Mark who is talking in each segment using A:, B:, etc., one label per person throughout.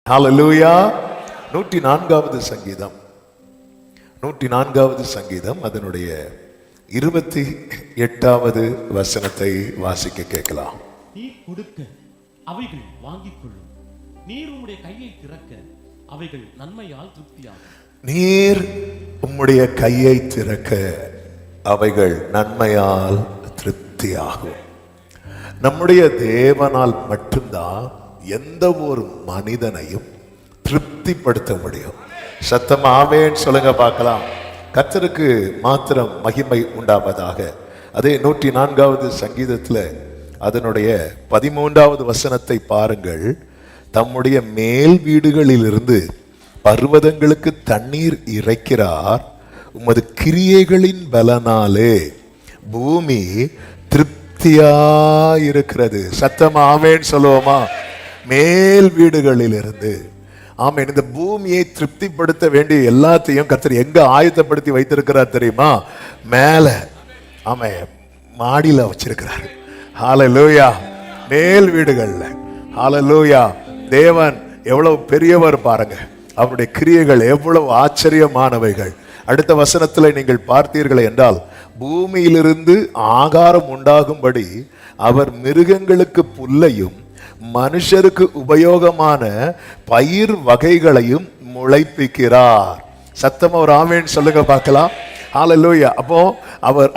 A: ஹல்லேலூயா. 104வது சங்கீதம் 104வது சங்கீதம் அதனுடைய 28வது வசனத்தை வாசிக்க கேட்கலாம்.
B: நீர் கொடுக்க அவைகள் வாங்கிக் கொள்ளும், நீர் உம்முடைய கையை திறக்க அவைகள் நன்மையால் திருப்தியாகும்.
A: நீர் உம்முடைய கையை திறக்க அவைகள் நன்மையால் திருப்தியாகும். நம்முடைய தேவனால் மட்டும்தான் எந்த ஒரு மனிதனையும் திருப்திப்படுத்த முடியும். சத்தம் ஆமென் சொல்லுங்க பார்க்கலாம். கர்த்தருக்கு மாத்திரம் மகிமை உண்டாவதாக. அதே 104வது சங்கீதத்தில் அதனுடைய 13வது வசனத்தை பாருங்கள். தம்முடைய மேல் வீடுகளிலிருந்து பர்வதங்களுக்கு தண்ணீர் இறைக்கிறார், உமது கிரியைகளின் பலனாலே பூமி திருப்தியாயிருக்கிறது. சத்தம் ஆமென் சொல்லுவோமா? மேல் வீடுகளிலிருந்து. ஆமென். இந்த பூமியை திருப்திப்படுத்த வேண்டிய எல்லாத்தையும் கர்த்தர் எங்க ஆயத்தப்படுத்தி வைத்திருக்கிறார் தெரியுமா? மேல. ஆமென். மாடியில வச்சிருக்கிறார். ஹல்லேலூயா. மேல் வீடுகள்ல. ஹல்லேலூயா. தேவன் எவ்வளவு பெரியவர் பாருங்க. அவருடைய கிரியைகள் எவ்வளவு ஆச்சரியமானவைகள். அடுத்த வசனத்தில் நீங்கள் பார்த்தீர்கள் என்றால், பூமியிலிருந்து ஆகாரம் உண்டாகும்படி அவர் மிருகங்களுக்கு புல்லையும் மனுஷருக்கு உபயோகமான பயிர் வகைகளையும் முளைப்பிக்கிறார். சத்தமா ஒரு ஆமென் சொல்லுங்க பார்க்கலாம். ஹல்லேலூயா. அப்போ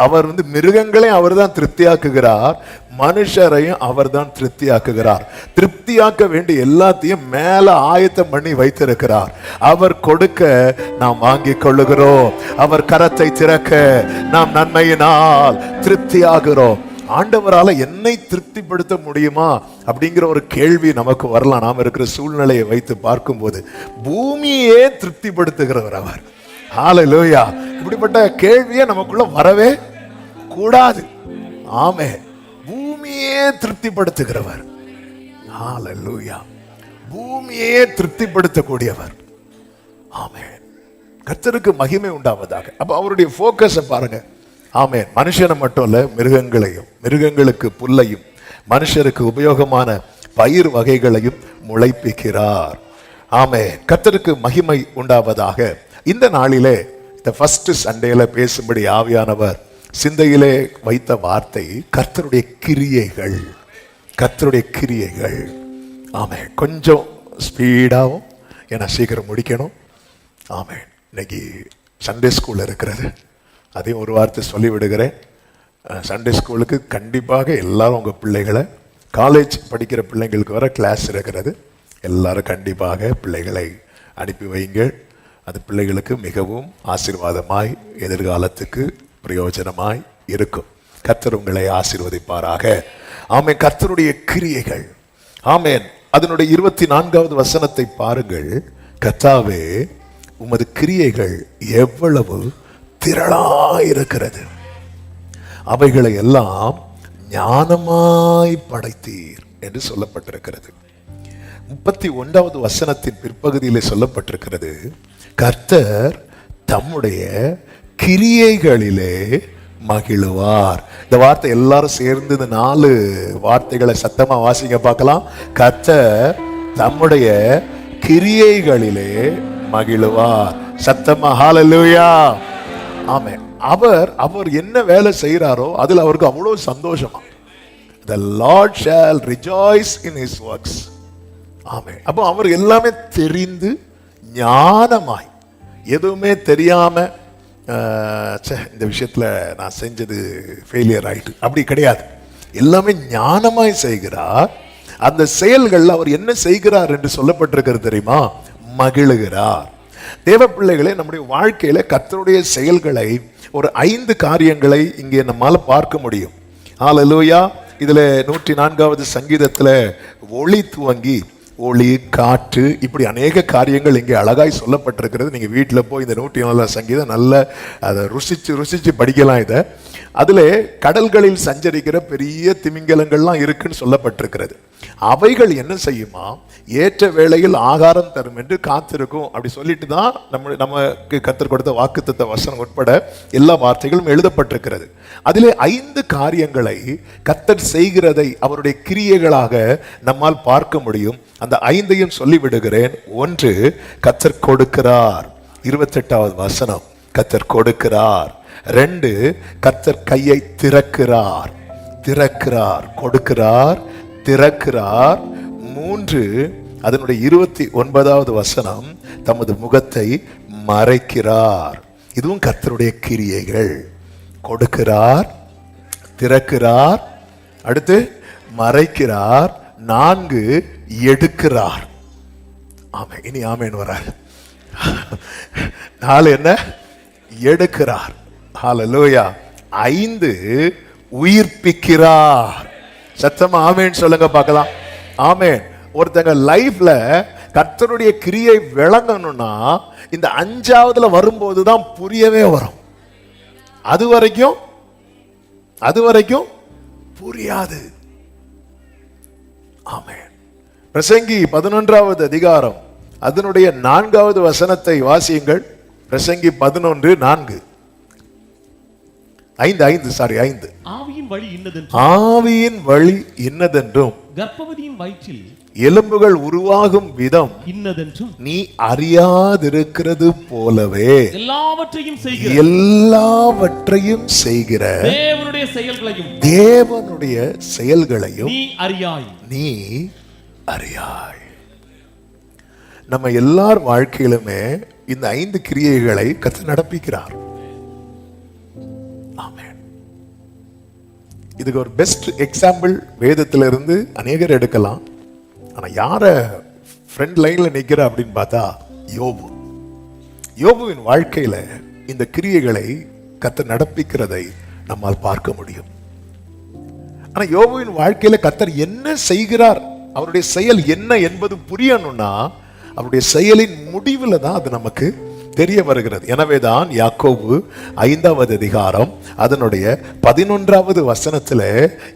A: அவர் மிருகங்களையும் அவர் தான் திருப்தியாக்குகிறார், மனுஷரையும் அவர் தான் திருப்தியாக்குகிறார். திருப்தியாக்க வேண்டிய எல்லாத்தையும் மேல ஆயத்தம் பண்ணி வைத்திருக்கிறார். அவர் கொடுக்க நாம் வாங்கிக் கொள்ளுகிறோம், அவர் கரத்தை திறக்க நாம் நன்மையினால் திருப்தியாகிறோம். ஆண்டவரால என்னை திருப்திப்படுத்த முடியுமா அப்படிங்கிற ஒரு கேள்வி நமக்கு வரலாம். நாம் இருக்கிற சூழ்நிலையை வைத்து பார்க்கும்போது பூமியே திருப்திப்படுத்துகிறவர் அவர். ஹல்லேலூயா. இப்படிப்பட்ட கேள்வியே நமக்குள்ள வரவே கூடாது. ஆமென். பூமியே திருப்திப்படுத்துகிறவர். ஹல்லேலூயா. பூமியே திருப்திப்படுத்தக்கூடியவர். ஆமென். கர்த்தருக்கு மகிமை உண்டாவதாக. அப்ப அவருடைய போக்கஸை பாருங்க. ஆமென். மனுஷனை மட்டும் இல்ல, மிருகங்களையும், மிருகங்களுக்கு புல்லையும், மனுஷருக்கு உபயோகமான பயிர் வகைகளையும் முளைப்பிக்கிறார். ஆமென். கர்த்தருக்கு மகிமை உண்டாவதாக. இந்த நாளிலே, இந்த ஃபர்ஸ்ட் சண்டேல பேசும்படி ஆவியானவர் சிந்தையிலே வைத்த வார்த்தை கர்த்தருடைய கிரியைகள். கர்த்தருடைய கிரியைகள். ஆமென். கொஞ்சம் ஸ்பீடாகவும், ஏன்னா சீக்கிரம் முடிக்கணும். ஆமென். இன்னைக்கு சண்டே ஸ்கூல் இருக்கிறது, அதையும் ஒரு வார்த்தை சொல்லிவிடுகிறேன். சண்டே ஸ்கூலுக்கு கண்டிப்பாக எல்லாரும் உங்கள் பிள்ளைகளை, காலேஜ் படிக்கிற பிள்ளைங்களுக்கு வர கிளாஸ் இருக்கிறது, எல்லாரும் கண்டிப்பாக பிள்ளைகளை அனுப்பி வைங்கள். அது பிள்ளைகளுக்கு மிகவும் ஆசீர்வாதமாய், எதிர்காலத்துக்கு பிரயோஜனமாய் இருக்கும். கர்த்தர் உங்களை ஆசீர்வதிப்பாராக. ஆமென். கர்த்தருடைய கிரியைகள். ஆமென். அதனுடைய 24வது வசனத்தை பாருங்கள். கர்த்தாவே, உமது கிரியைகள் எவ்வளவு திரளாயிருக்கிறது, அவைகளை எல்லாம் ஞானமாய் படைத்தீர் என்று சொல்லப்பட்டிருக்கிறது. 31வது வசனத்தின் பிற்பகுதியிலே சொல்லப்பட்டிருக்கிறது, கர்த்தர் தம்முடைய கிரியைகளிலே மகிழுவார். இந்த வார்த்தை எல்லாரும் சேர்ந்து இந்த 4 வார்த்தைகளை சத்தமா வாசிங்க பார்க்கலாம். கர்த்தர் தம்முடைய கிரியைகளிலே மகிழுவார். சத்தமா ஹல்லேலூயா. ஆமென். அவர் என்ன வேலை செய்யறாரோ அதுல அவருக்கு அவ்வளவு சந்தோஷமா. The Lord shall rejoice in his works. ஆமென். அப்போ அவர் எல்லாமே தெரிந்து ஞானமாய், எதுவுமே தெரியாம இந்த விஷயத்துல நான் செஞ்சது ஃபெயிலியர் ஆயிட்டு அப்படி கிடையாது. எல்லாமே ஞானமாய் செய்கிறார். அந்த செயல்கள் அவர் என்ன செய்கிறார் என்று சொல்லப்பட்டிருக்கிறது தெரியுமா? மகிழுகிறார். தேவ பிள்ளைகளே, நம்முடைய வாழ்க்கையில கர்த்தருடைய செயல்களை ஒரு 5 காரியங்களை இங்கே நம்மால பார்க்க முடியும். ஹல்லேலூயா. இதுல 104வது சங்கீதத்துல ஒளி துவங்கி ஒளி, காற்று, இப்படி அநேக காரியங்கள் இங்கே அழகாய் சொல்லப்பட்டிருக்கிறது. நீங்க வீட்டுல போய் இந்த 104 சங்கீதம் நல்ல அதை ருசிச்சு படிக்கலாம். இதை அதுல கடல்களில் சஞ்சரிக்கிற பெரிய திமிங்கலங்கள்லாம் இருக்குன்னு சொல்லப்பட்டிருக்கிறது. அவைகள் என்ன செய்யுமா? ஏற்ற வேளையில் ஆகாரம் தரும் என்று காத்திருக்கும். அப்படி சொல்லிட்டு தான் நமக்கு கர்த்தர் கொடுத்த வாக்குத்தத்த வசனம் உட்பட எல்லா வார்த்தைகளும் எழுதப்பட்டிருக்கிறது. அதிலே 5 காரியங்களை கர்த்தர் செய்கிறதை அவருடைய கிரியைகளாக நம்மால் பார்க்க முடியும். அந்த 5ஐயும் சொல்லி விடுகிறேன். 1, கர்த்தர் கொடுக்கிறார். 28வது வசனம், கர்த்தர் கொடுக்கிறார். 2, கர்த்தர் கையை திறக்கிறார். திறக்கிறார், கொடுக்கிறார், திறக்கிறார். 3, அதனுடைய 29வது வசனம், தமது முகத்தை மறைக்கிறார். இதுவும் கர்த்தருடைய கிரியைகள். கொடுக்கிறார், திறக்கிறார், அடுத்து மறைக்கிறார். 4, எடுக்கிறார். ஆமே, இனி ஆமேன்னு வரார். 4 என்ன? எடுக்கிறார். ஹல்லேலூயா. 5, உயிர்ப்பிக்கிறார். சத்தமா ஆமேன்னு சொல்லுங்க பார்க்கலாம். ஆமேன். ஒருத்தங்க லைஃப்ல கர்த்தருடைய கிரியை விளங்கணும்னா இந்த 5வதுல வரும்போதுதான் புரியவே வரும். அது வரைக்கும் புரியாது. ஆமென். பிரசங்கி 11வது அதிகாரம் அதனுடைய 4வது வசனத்தை வாசியுங்கள். பிரசங்கி 11:4. 5.
B: ஆவியின்
A: வழி இன்னதென்றும்
B: கர்ப்பவதியின் வயிற்றில்
A: எலும்புகள் உருவாகும் விதம்
B: இன்னதென்றும்
A: நீ அறியாதிருக்கிறது போலவே
B: எல்லாவற்றையும் செய்கிற தேவனுடைய செயல்களையும்
A: நீ அறியாய். நம்ம எல்லார் வாழ்க்கையிலுமே இந்த 5 கிரியைகளை கர்த்தர் நடப்பிக்கிறார். ஆமென். இதுக்கு ஒரு பெஸ்ட் எக்ஸாம்பிள் வேதத்திலிருந்து அநேகர் எடுக்கலாம். ஆனா யார ஃப்ரண்ட் லைன்ல நிக்கிற அப்படின்னு பார்த்தா யோபுவின் வாழ்க்கையில இந்த கிரியைகளை கர்த்தர் நடப்பிக்கிறதை நம்மால் பார்க்க முடியும். ஆனா யோபுவின் வாழ்க்கையில கர்த்தர் என்ன செய்கிறார், அவருடைய செயல் என்ன என்பது புரியணும்னா அவருடைய செயலின் முடிவில் தான் அது நமக்கு தெரிய வருகிறது. எனவேதான் யாக்கோபு 5வது அதிகாரம் அதனுடைய 11வது வசனத்துல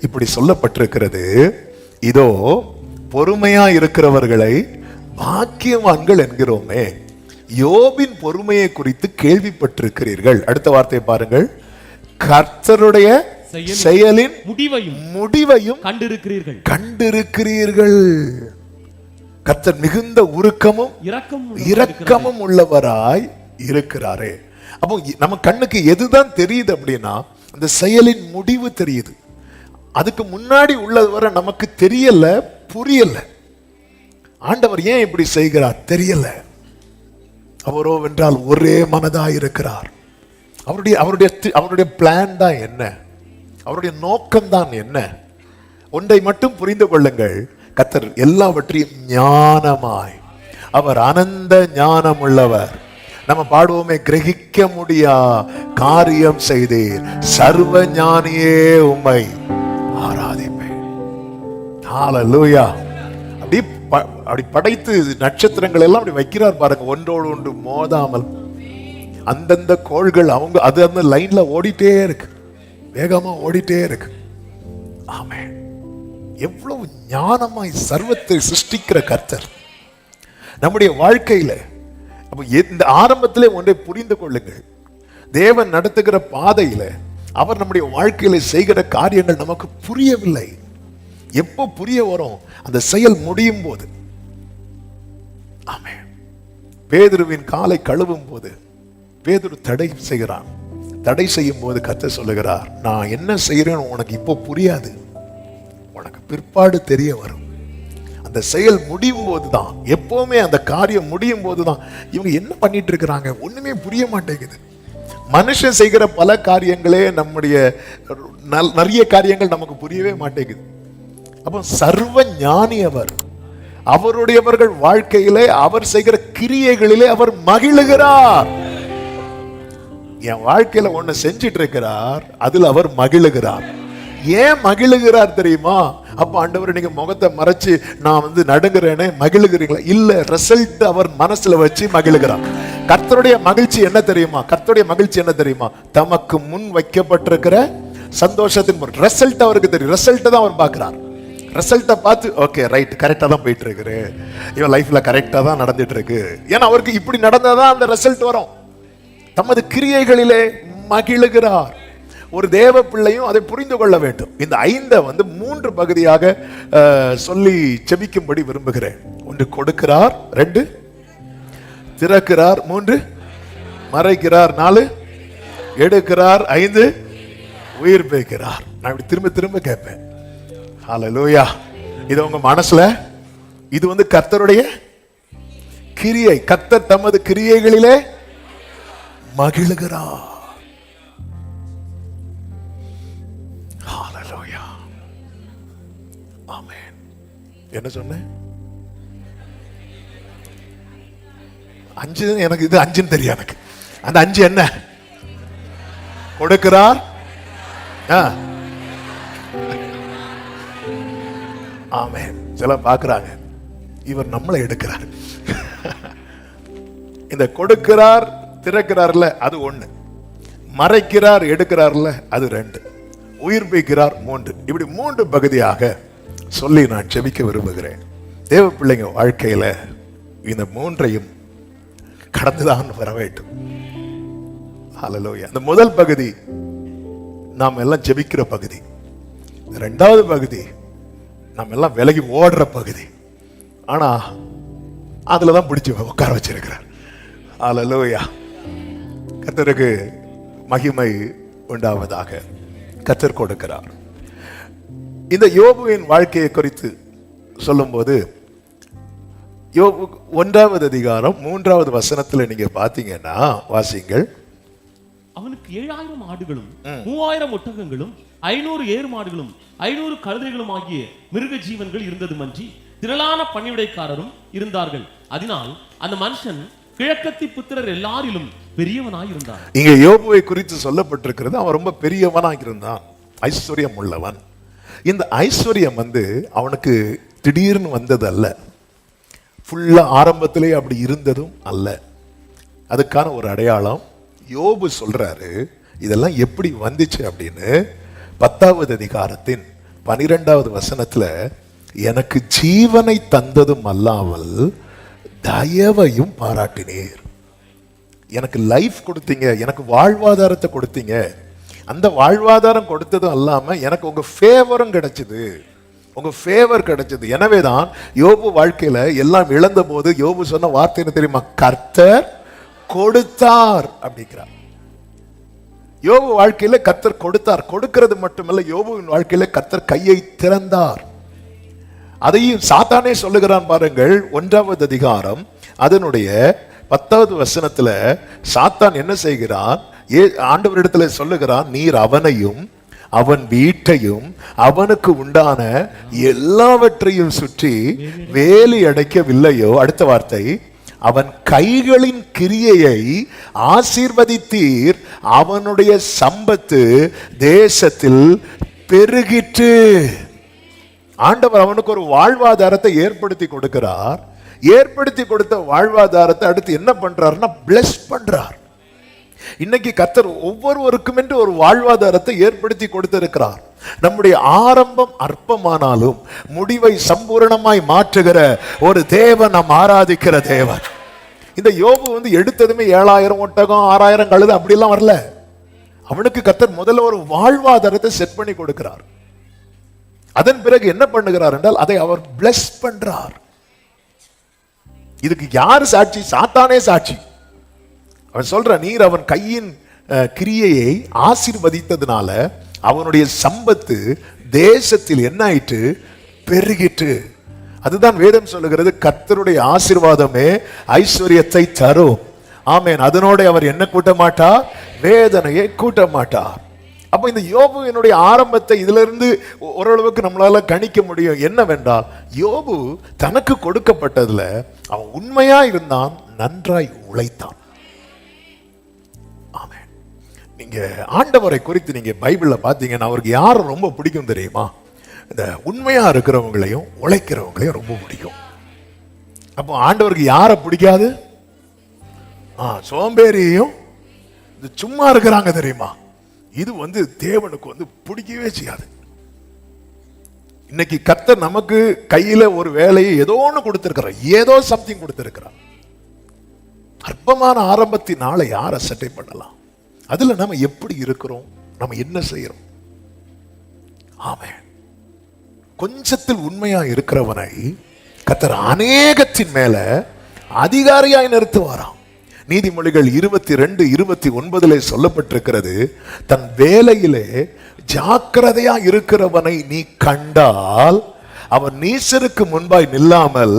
A: இப்படி சொல்லப்பட்டிருக்கிறது, இதோ பொறுமையா இருக்கிறவர்களை பாக்கியவான்கள் என்கிறோமே, யோபின் பொறுமையை குறித்து கேள்விப்பட்டிருக்கிறீர்கள். அடுத்த வார்த்தையை பாருங்கள், கர்த்தருடைய செயலின் முடிவையும் கண்டிருக்கிறீர்கள். கர்த்தர் மிகுந்த உருக்கமும் இரக்கமும் உள்ளவராய் இருக்கிறாரே. அப்போ நம்ம கண்ணுக்கு எதுதான் தெரியுது அப்படின்னா அந்த செயலின் முடிவு தெரியுது. அதுக்கு முன்னாடி உள்ளது வரை நமக்கு தெரியல, புரியல. ஆண்டவர் ஏன் இப்படி செய்கிறார் தெரியல. அவரோ வென்றால் ஒரே மனதாய் இருக்கிறார். அவருடைய பிளான் தான் என்ன, அவருடைய நோக்கம் தான் என்ன? ஒன்றை மட்டும் புரிந்து கொள்ளுங்கள், கர்த்தர் எல்லாவற்றையும் ஞானமாய், அவர் அனந்த ஞானம் உள்ளவர். நம்ம பாடுவோமே, கிரகிக்க முடியா காரியம் செய்தீர், சர்வ ஞானியே உம்மை ஆராதிப்பேன். ஹல்லேலூயா. அப்படி படைத்து நட்சத்திரங்கள் எல்லாம் அப்படி வைக்கிறார் பாருங்க, ஒன்றோடு ஒன்று மோதாமல். அந்தந்த கோள்கள் அவங்க அது அந்த லைன்ல ஓடிட்டே இருக்கு, வேகமா ஓடிட்டே இருக்கு. ஆமென். எவ்வளவு ஞானமாய் சர்வத்தை சிருஷ்டிக்கிற கர்த்தர் நம்முடைய வாழ்க்கையில. அப்ப இந்த ஆரம்பத்திலே ஒன்றை புரிந்து கொள்ளுங்கள், தேவன் நடத்துகிற பாதையில அவர் நம்முடைய வாழ்க்கையில செய்கிற காரியங்கள் நமக்கு புரியவில்லை. எப்போ புரிய வரும்? அந்த செயல் முடியும் போது. ஆமென். பேதுருவின் காலை கழுவும் போது பேதுரு தடை செய்கிறான். தடை செய்யும் போது கர்த்தர் சொல்லுகிறார், நான் என்ன செய்யறேன்னு உனக்கு இப்போ புரியாது, உனக்கு பிற்பாடு தெரிய வரும். அந்த செயல் முடியும் போதுதான், எப்பவுமே அந்த காரியம் முடியும் போதுதான் இவங்க என்ன பண்ணிட்டு இருக்கிறாங்க ஒண்ணுமே புரிய மாட்டேங்குது. மனுஷன் செய்கிற பல காரியங்களே நம்முடைய நிறைய காரியங்கள் நமக்கு புரியவே மாட்டேங்குது. அப்போ சர்வ ஞானி அவர். அவருடையவர்கள் வாழ்க்கையிலே அவர் செய்கிற கிரியைகளிலே அவர் மகிழுகிறார். என் வாழ்க்கையில ஒண்ணு செஞ்சிட்டு இருக்கிறார், அதுல அவர் மகிழுகிறார். ஏன் மகிழுகிறார் தெரியுமா? அப்ப ஆண்டவர் நீங்க முகத்தை மறைச்சு நான் நடுங்குறேனே மகிழுகிறீங்களா? இல்ல, ரிசல்ட் அவர் மனசுல வச்சு மகிழுகிறார். கர்த்தருடைய மகிழ்ச்சி என்ன தெரியுமா? கர்த்தருடைய மகிழ்ச்சி என்ன தெரியுமா? தமக்கு முன் வைக்கப்பட்டிருக்கிற சந்தோஷத்தின் ரிசல்ட் அவருக்கு தெரியும். ரிசல்ட் தான் அவர் பார்க்கிறார். ரிசல்ட்டை பார்த்து ஓகே ரைட், கரெக்டா தான் போயிட்டு இருக்கு, இவன் லைஃப்ல கரெக்டா தான் நடந்துட்டு இருக்கு. ஏன்னா அவருக்கு இப்படி நடந்தாதான் அந்த ரிசல்ட் வரும். தமது கிரியைகளிலே மகிழுகிறார். ஒரு தேவ பிள்ளையும் அதை புரிந்து கொள்ள வேண்டும். இந்த 5 வந்து 3 பகுதியாக சொல்லி செபிக்கும்படி விரும்புகிறேன். 1 கொடுக்கிறார், 2 திறக்கிறார், 3 மறைக்கிறார், 4 எடுக்கிறார், 5 உயிர்ப்பிக்கிறார். நான் இப்படி திரும்ப திரும்ப கேட்பேன். ஹல்லேலூயா. இது உங்க மனசுல, இது வந்து கர்த்தருடைய கிரியை. கர்த்தர் தமது கிரியைகளிலே மகிழுகிறார். ஹல்லேலூயா. ஆமென். என்ன சொன்னேன்? 5. எனக்கு இது 5ன்னு தெரியும். எனக்கு அந்த 5 என்ன? கொடுக்கிறார், ஆமென். சில பாக்குறாங்க இவர் நம்மளை எடுக்கிறார். இந்த கொடுக்கிறார் திறக்கிறார்ல அது 1, மறைக்கிறார் எடுக்கிறார்ல அது 2, உயிர்ப்பிக்கிறார் 3. இப்படி 3 பகுதியாக சொல்லி நான் செபிக்க விரும்புகிறேன். தேவ பிள்ளைங்க வாழ்க்கையில இந்த 3ஐயும் கடந்துதான் வர வேண்டும். ஹல்லேலூயா. அந்த முதல் பகுதி நாம் எல்லாம் ஜெபிக்கிற பகுதி. 2வது பகுதி நாம் எல்லாம் விலகி ஓடுற பகுதி. ஆனா அதுலதான் பிடிச்சு உட்கார வச்சிருக்கிறார். ஹல்லேலூயா. கர்த்தருக்கு மகிமை உண்டாவதாக. கர்த்தர் கொடுக்கிறார். இந்த யோபுவின் வாழ்க்கையை குறித்து சொல்லும்போது யோபு 1வது அதிகாரம் 3வது வசனத்துல நீங்க பாத்தீங்கன்னா, வாசிங்கள்.
B: அவனுக்கு 7000 ஆடுகளும் 3000 ஒட்டகங்களும் 500 ஏறு மாடுகளும் 500 கழுதைகளும் ஆகிய மிருக ஜீவன்கள் இருந்தது மன்றி திரளான பணிவிடைக்காரரும் இருந்தார்கள். அதனால் அந்த மனுஷன் கிழக்கத்தி புத்திரர் எல்லாரிலும் பெரியவனாய் இருந்தான்.
A: இங்க யோபுவை குறித்து சொல்லப்பட்டிருக்கிறது, அவன் ரொம்ப பெரியவனாய் இருந்தான், ஐஸ்வர்யம் உள்ளவன். இந்த ஐஸ்வர்யம் வந்து அவனுக்கு திடீர்னு வந்தது அல்ல, ஃபுல்லா ஆரம்பத்திலே அப்படி இருந்ததும் அல்ல. அதுக்கான ஒரு அடையாளம் யோபு சொல்றாரு. இதெல்லாம் எப்படி வந்துச்சு அப்படின்னு 10வது அதிகாரத்தின் 12வது வசனத்துல, எனக்கு ஜீவனை தந்ததும் அல்லாமல் தயவையும் பாராட்டினீர். எனக்கு லைஃப் கொடுத்தீங்க, எனக்கு வாழ்வாதாரத்தை கொடுத்தீங்க. அந்த வாழ்வாதாரம் கொடுத்ததும் அல்லாம எனக்கு உங்க ஃபேவரும் கிடைச்சது, உங்க ஃபேவர் கிடைச்சது. எனவேதான் யோபு வாழ்க்கையில எல்லாம் இழந்த போது யோபு சொன்ன வார்த்தை என்ன தெரியுமா? கர்த்தர் கொடுத்தார் அப்படிங்கிறார். யோபு வாழ்க்கையில கர்த்தர் கொடுத்தார். கொடுக்கிறது மட்டுமல்ல, யோபுவின் வாழ்க்கையில கர்த்தர் கையை திறந்தார். அதையும் சாத்தானே சொல்லுகிறான் பாருங்கள். 1வது அதிகாரம் அதனுடைய 10வது வசனத்துல சாத்தான் என்ன செய்கிறான்? ஆண்டவரிடத்துல சொல்லுகிறான், நீர் அவனையும் அவன் வீட்டையும் அவனுக்கு உண்டான எல்லாவற்றையும் சுற்றி வேலி அடைக்கவில்லையோ? அடுத்த வார்த்தை, அவன் கைகளின் கிரியையை ஆசீர்வதித்தீர், அவனுடைய சம்பத்து தேசத்தில் பெருகிற்று. ஆண்டவர் அவனுக்கு ஒரு வாழ்வாதாரத்தை ஏற்படுத்தி கொடுக்கிறார். ஏற்படுத்தி கொடுத்த வாழ்வாதாரத்தை அடுத்து என்ன பண்றாருன்னா பிளஸ் பண்றார். இன்னைக்கு கர்த்தர் ஒவ்வொருவருக்கும் என்று ஒரு வாழ்வாதாரத்தை ஏற்படுத்தி கொடுத்திருக்கிறார். நம்முடைய ஆரம்பம் அற்பமானாலும் முடிவை சம்பூரணமாய் மாற்றுகிற ஒரு தேவன் நாம் ஆராதிக்கிற தேவன். இந்த யோபு வந்து எடுத்ததுமே 7000 ஒட்டகம் 6000 கழுதை அப்படிலாம் வரல. அவனுக்கு கர்த்தர் முதல்ல ஒரு வாழ்வாதாரத்தை செட் பண்ணி கொடுக்கிறார். அதன் பிறகு என்ன பண்ணுகிறார் என்றால் அதை அவர் பிளஸ் பண்றார். இதுக்கு யாரு சாட்சி? சாத்தானே சாட்சி. அவன் சொல்ற, நீர் அவன் கையின் கிரியையை ஆசீர்வதித்ததுனால அவனுடைய சம்பத்து தேசத்தில் என்ன ஆயிற்று? பெருகிற்று. அதுதான் வேதம் சொல்லுகிறது, கர்த்தருடைய ஆசீர்வாதமே ஐஸ்வர்யத்தை தரும். ஆமென். அதனோட அவர் என்ன கூட்ட மாட்டார்? வேதனையை கூட்ட மாட்டார். அப்ப இந்த யோபுவினுடைய ஆரம்பத்தை இதுல இருந்து ஓரளவுக்கு நம்மளால கணிக்க முடியும். என்னவென்றால், யோபு தனக்கு கொடுக்கப்பட்டதுல அவன் உண்மையா இருந்தான், நன்றாய் உழைத்தான். ஆமென். நீங்க ஆண்டவரை குறித்து நீங்க பைபிள்ல பாத்தீங்கன்னா அவருக்கு யாரை ரொம்ப பிடிக்கும் தெரியுமா? இந்த உண்மையா இருக்கிறவங்களையும் உழைக்கிறவங்களையும் ரொம்ப பிடிக்கும். அப்போ ஆண்டவருக்கு யாரை பிடிக்காது? சோம்பேறியையும் சும்மா இருக்கிறாங்க தெரியுமா? இது வந்து தேவனுக்கு வந்து பிடிக்கவே செய்யாது. இன்னைக்கு கர்த்தர் நமக்கு கையில ஒரு வேலையை ஏதோ ஒன்று கொடுத்திருக்கிறார், ஏதோ சம்திங் கொடுத்திருக்கிறார். அற்பமான ஆரம்பத்தினால யாரை சட்டை பண்ணலாம்? அதுல நம்ம எப்படி இருக்கிறோம்? நம்ம என்ன செய்யறோம்? ஆமென். கொஞ்சத்தில் உண்மையா இருக்கிறவனை கர்த்தர் அநேகத்தின் மேல அதிகாரியாய் நிறுத்துவாராம். நீதிமொழிகள் 22:29 சொல்லப்பட்டிருக்கிறது, தன் வேலையிலே ஜாக்கிரதையா இருக்கிறவனை நீ கண்டால் அவன் நீசருக்கு முன்பாய் நில்லாமல்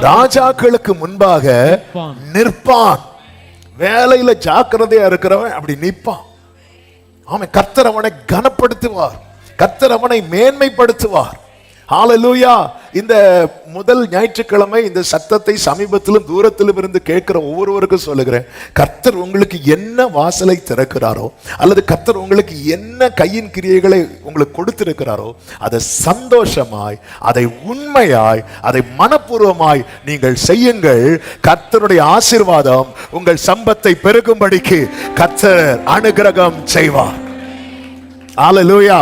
A: ராஜாக்களுக்கு முன்பாக நிற்பான். வேலையில ஜாக்கிரதையா இருக்கிறவன் அப்படி நிற்பான். ஆமென். கர்த்தர் அவனை கனப்படுத்துவார், கர்த்தர் அவனை மேன்மைப்படுத்துவார். ஹalleluya. இந்த முதல் ஞாயிற்றுக்கிழமை இந்த சத்தத்தை சமீபத்திலும் தூரத்திலும் இருந்து கேட்கிற ஒவ்வொருவருக்கும் சொல்லுகிறேன், கர்த்தர் உங்களுக்கு என்ன வாசலை திறக்கிறாரோ அல்லது கர்த்தர் உங்களுக்கு என்ன கையின் கிரியைகளை உங்களுக்கு கொடுத்திருக்கிறாரோ அதை சந்தோஷமாய், அதை உண்மையாய், அதை மனப்பூர்வமாய் நீங்கள் செய்யுங்கள். கர்த்தருடைய ஆசீர்வாதம் உங்கள் சம்பத்தை பெருகும்படிக்கு கர்த்தர் அனுகிரகம் செய்வார். ஹalleluya.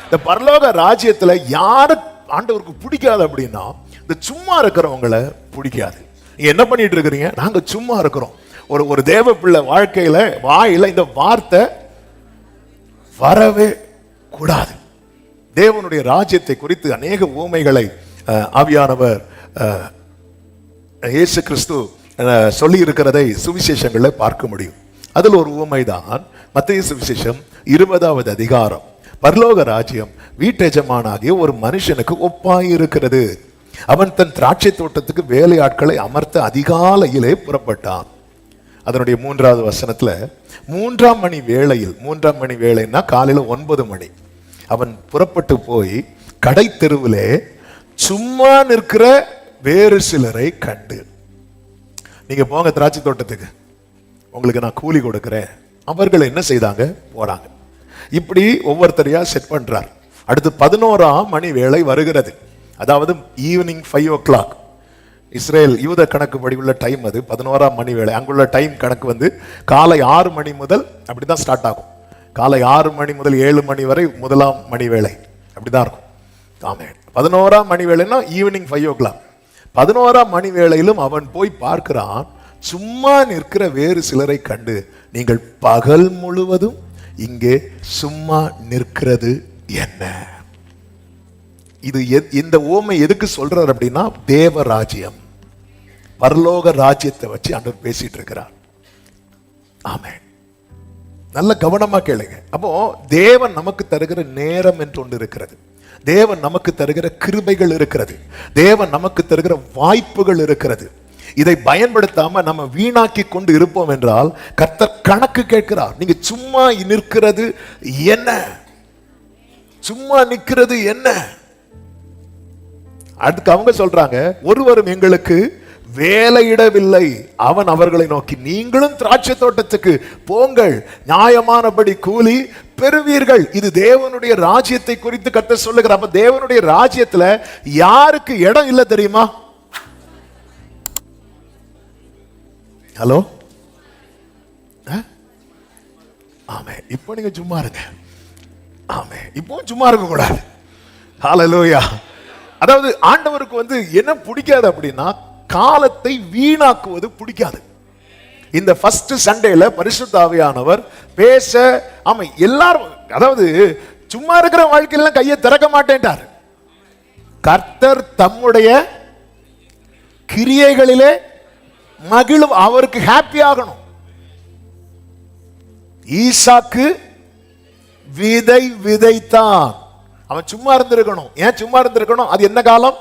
A: இந்த பரலோக ராஜ்யத்துல யாரு ஆண்டவருக்கு பிடிக்காது அப்படின்னா இந்த சும்மா இருக்கிறவங்களை பிடிக்காது. நீங்க என்ன பண்ணிட்டு இருக்கிறீங்க? நாங்க சும்மா இருக்கிறோம். ஒரு தேவ பிள்ளை வாழ்க்கையில வாயில இந்த வார்த்தை வரவே கூடாது. தேவனுடைய ராஜ்யத்தை குறித்து அநேக உவமைகளை ஆவியானவர் இயேசு கிறிஸ்து சொல்லி இருக்கிறதை சுவிசேஷங்களை பார்க்க முடியும். அதில் ஒரு உவமை தான் மத்தேயு சுவிசேஷம் 20வது அதிகாரம். பரலோக ராஜ்யம் வீட்டெஜமானாகிய ஒரு மனுஷனுக்கு ஒப்பாயிருக்கிறது. அவன் தன் திராட்சை தோட்டத்துக்கு வேலையாட்களை அமர்த்த அதிகாலையிலே புறப்பட்டான். அதனுடைய 3வது வசனத்துல 3ஆம் மணி வேளையில், 3ஆம் மணி வேளைன்னா காலையில 9 மணி, அவன் புறப்பட்டு போய் கடை தெருவிலே சும்மா நிற்கிற வேறு சிலரை கண்டு. நீங்க போங்க திராட்சை தோட்டத்துக்கு, உங்களுக்கு நான் கூலி கொடுக்கிறேன். அவர்கள் என்ன செய்தாங்க? போறாங்க. இப்படி ஒவ்வொருத்தரையா செட் பண்றார். அடுத்து 11ஆம் மணி வேளை வருகிறது. அதாவது ஈவினிங் 5 o'clock. இஸ்ரேல் யூத கணக்குப்படி உள்ள டைம் அது 11ஆம் மணி வேளை. அங்குள்ள டைம் கணக்கு வந்து காலை 6 மணி முதல் அப்படிதான் ஸ்டார்ட் ஆகும். காலை 6 மணி முதல் 7 மணி வரை முதலாம் மணி வேளை அப்படிதான் இருக்கும். ஆமென். 11ஆம் மணி வேளைன்னா ஈவினிங் 5 o'clock. 11ஆம் மணி வேளையிலும் அவன் போய் பார்க்கிறான், சும்மா நிற்கிற வேறு சிலரை கண்டு, நீங்கள் பகல் முழுவதும் இங்கே சும்மா நிற்கிறது என்ன? இது இந்த ஓமை எதுக்கு சொல்றார் அப்படின்னா, தேவ ராஜ்யம், பரலோக ராஜ்யத்தை வச்சு ஆண்டவர் பேசிட்டு இருக்கிறார். ஆமென். நல்ல கவனமா கேளுங்க. அப்போ தேவன் நமக்கு தருகிற நேரம் என்று ஒன்று இருக்கிறது. தேவன் நமக்கு தருகிற கிருபைகள் இருக்கிறது. தேவன் நமக்கு தருகிற வாய்ப்புகள் இருக்கிறது. இதை பயன்படுத்தாம நம்ம வீணாக்கி கொண்டு இருப்போம் என்றால் கர்த்தர் கணக்கு கேட்கிறார். நீங்க சும்மா நிற்கிறது என்ன? சும்மா நிற்கிறது என்ன? அதுக்கு அவங்க சொல்றாங்க, ஒருவரும் எங்களுக்கு வேலையிடவில்லை. அவன் அவர்களை நோக்கி, நீங்களும் திராட்சை தோட்டத்துக்கு போங்கள், நியாயமானபடி கூலி பெறுவீர்கள். இது தேவனுடைய ராஜ்யத்தை குறித்து கர்த்தர் சொல்லுகிறார். அப்ப தேவனுடைய ராஜ்யத்துல யாருக்கு இடம் இல்லை தெரியுமா? ஹலோ, ஆமே. இப்போ நீங்க சும்மா இருங்க. ஆமே, இப்போ சும்மா இருக்க கூடாது. ஹல்லேலூயா. அதாவது ஆண்டவருக்கு வந்து என்ன பிடிக்காது அப்படின்னா, காலத்தை வீணாக்குவது பிடிக்காது. இந்த ஃபர்ஸ்ட் சண்டேல பரிசுத்த ஆவியானவர் பேச, ஆமா, எல்லாரும், அதாவது சும்மா இருக்கிற வாழ்க்கையில கையை திறக்க மாட்டேன்ட்டார். கர்த்தர் தம்முடைய கிரியைகளிலே மகிழும், அவருக்கு ஹாப்பி ஆகணும். ஈசாக்கு விதை விதைத்தான். அவன் சும்மா இருந்திருக்கணும். ஏன் சும்மா இருந்திருக்கணும்? அது என்ன காலம்?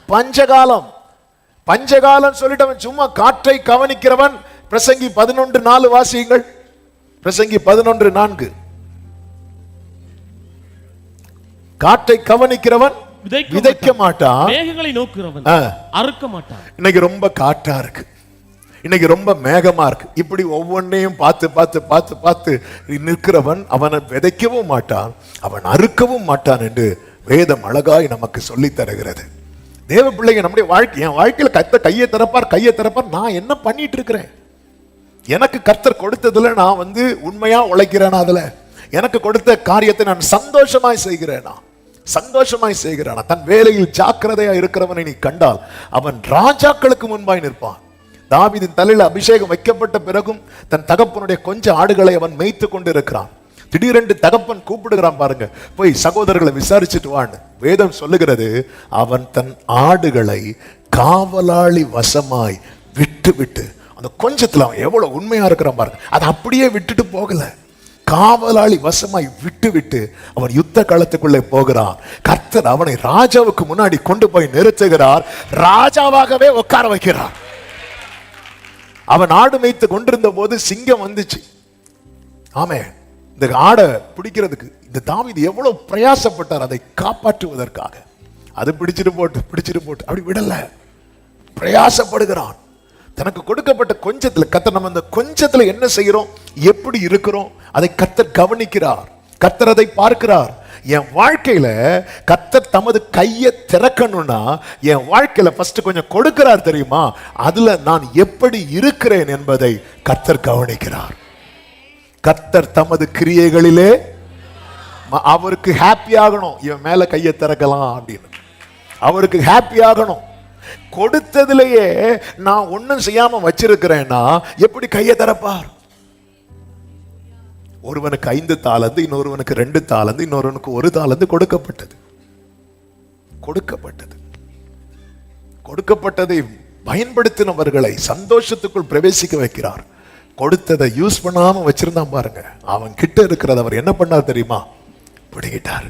A: பஞ்சகாலம். பஞ்சகாலம் சொல்லிட்டு அவன் சும்மா காற்றை கவனிக்கிறவன். பிரசங்கி 11:4 வாசியுங்கள். பிரசங்கி 11:4. காற்றை கவனிக்கிறவன் விதைக்க மாட்டான், மேகங்களை நோக்குறவன் அறுக்க மாட்டான். இன்னைக்கு ரொம்ப காற்றா இருக்கு, இன்னைக்கு ரொம்ப மேகமா இருக்கு. இப்படி ஒவ்வொன்றையும் பார்த்து பார்த்து பார்த்து பார்த்து நிற்கிறவன் அவனை விதைக்கவும் மாட்டான், அவன் அறுக்கவும் மாட்டான் என்று வேதம் அழகாய் நமக்கு சொல்லி தருகிறது. தேவ பிள்ளைங்க, நம்முடைய வாழ்க்கை, என் வாழ்க்கையில கர்த்தர் கையை திறப்பார். நான் என்ன பண்ணிட்டு இருக்கிறேன்? எனக்கு கர்த்தர் கொடுத்ததுல நான் வந்து உண்மையா உழைக்கிறேனா? அதுல எனக்கு கொடுத்த காரியத்தை நான் சந்தோஷமாய் செய்கிறேனா? சந்தோஷமாய் செய்கிறானா? தன் வேலையில் ஜாக்கிரதையா இருக்கிறவனை நீ கண்டால் அவன் ராஜாக்களுக்கு முன்பாய் நிற்பான். தாவீதின் தலையில் அபிஷேகம் வைக்கப்பட்ட பிறகும் தன் தகப்பனுடைய கொஞ்ச ஆடுகளை அவன் மேய்த்து கொண்டு இருக்கிறான். திடீரென்று தகப்பன் கூப்பிடுகிறான் பாருங்க, போய் சகோதரர்களை விசாரிச்சுட்டு வான்னு. வேதம் சொல்லுகிறது, அவன் தன் ஆடுகளை காவலாளி வசமாய் விட்டு விட்டு, அந்த கொஞ்சத்துல அவன் எவ்வளவு உண்மையா இருக்கிறான் பாருங்க, அதை அப்படியே விட்டுட்டு போகல, காவலாளி வசமாய் விட்டு விட்டு அவன் யுத்த களத்துக்குள்ளே போகிறான். கர்த்தர் அவனை ராஜாவுக்கு முன்னாடி கொண்டு போய் நிறுத்துகிறார், ராஜாவாகவே உட்கார வைக்கிறார். அவன் ஆடு மேய்த்து கொண்டிருந்த போது சிங்கம் வந்துச்சு. ஆமே, இந்த ஆடை பிடிக்கிறதுக்கு இந்த தாவீது எவ்வளவு பிரயாசப்பட்டார் அதை காப்பாற்றுவதற்காக. அது பிடிச்சிட்டு போட்டு அப்படி விடல, பிரயாசப்படுகிறான். தனக்கு கொடுக்கப்பட்ட கொஞ்சத்துல கர்த்தர், நம்ம இந்த கொஞ்சத்துல என்ன செய்கிறோம், எப்படி இருக்கிறோம், அதை கர்த்தர் கவனிக்கிறார், கர்த்தர் அதை பார்க்கிறார். என் வாழ்க்கையில கர்த்தர் தமது கையை திறக்கணும்னா என் வாழ்க்கையில ஃபர்ஸ்ட் கொஞ்சம் கொடுக்கிறார் தெரியுமா, அதுல நான் எப்படி இருக்கிறேன் என்பதை கர்த்தர் கவனிக்கிறார். கர்த்தர் தமது கிரியைகளிலே அவருக்கு ஹாப்பி ஆகணும், இவன் மேல கையை திறக்கலாம் அப்படின்னு அவருக்கு ஹாப்பி ஆகணும். கொடுத்ததிலேயே நான் ஒன்னும் செய்யாம வச்சிருக்கிறேன்னா எப்படி கையை திறப்பார்? ஒருவனுக்கு 5 தாலந்து, இன்னொருவனுக்கு 2 தாலந்து, இன்னொருவனுக்கு 1 தாலந்து கொடுக்கப்பட்டதை பயன்படுத்தினவர்களை சந்தோஷத்துக்குள் பிரவேசிக்க வைக்கிறார். கொடுத்ததை யூஸ் பண்ணாம வச்சிருந்தான் பாருங்க, அவன் கிட்ட இருக்கிறத அவர் என்ன பண்ணார் தெரியுமா, பிடிக்கிட்டார்.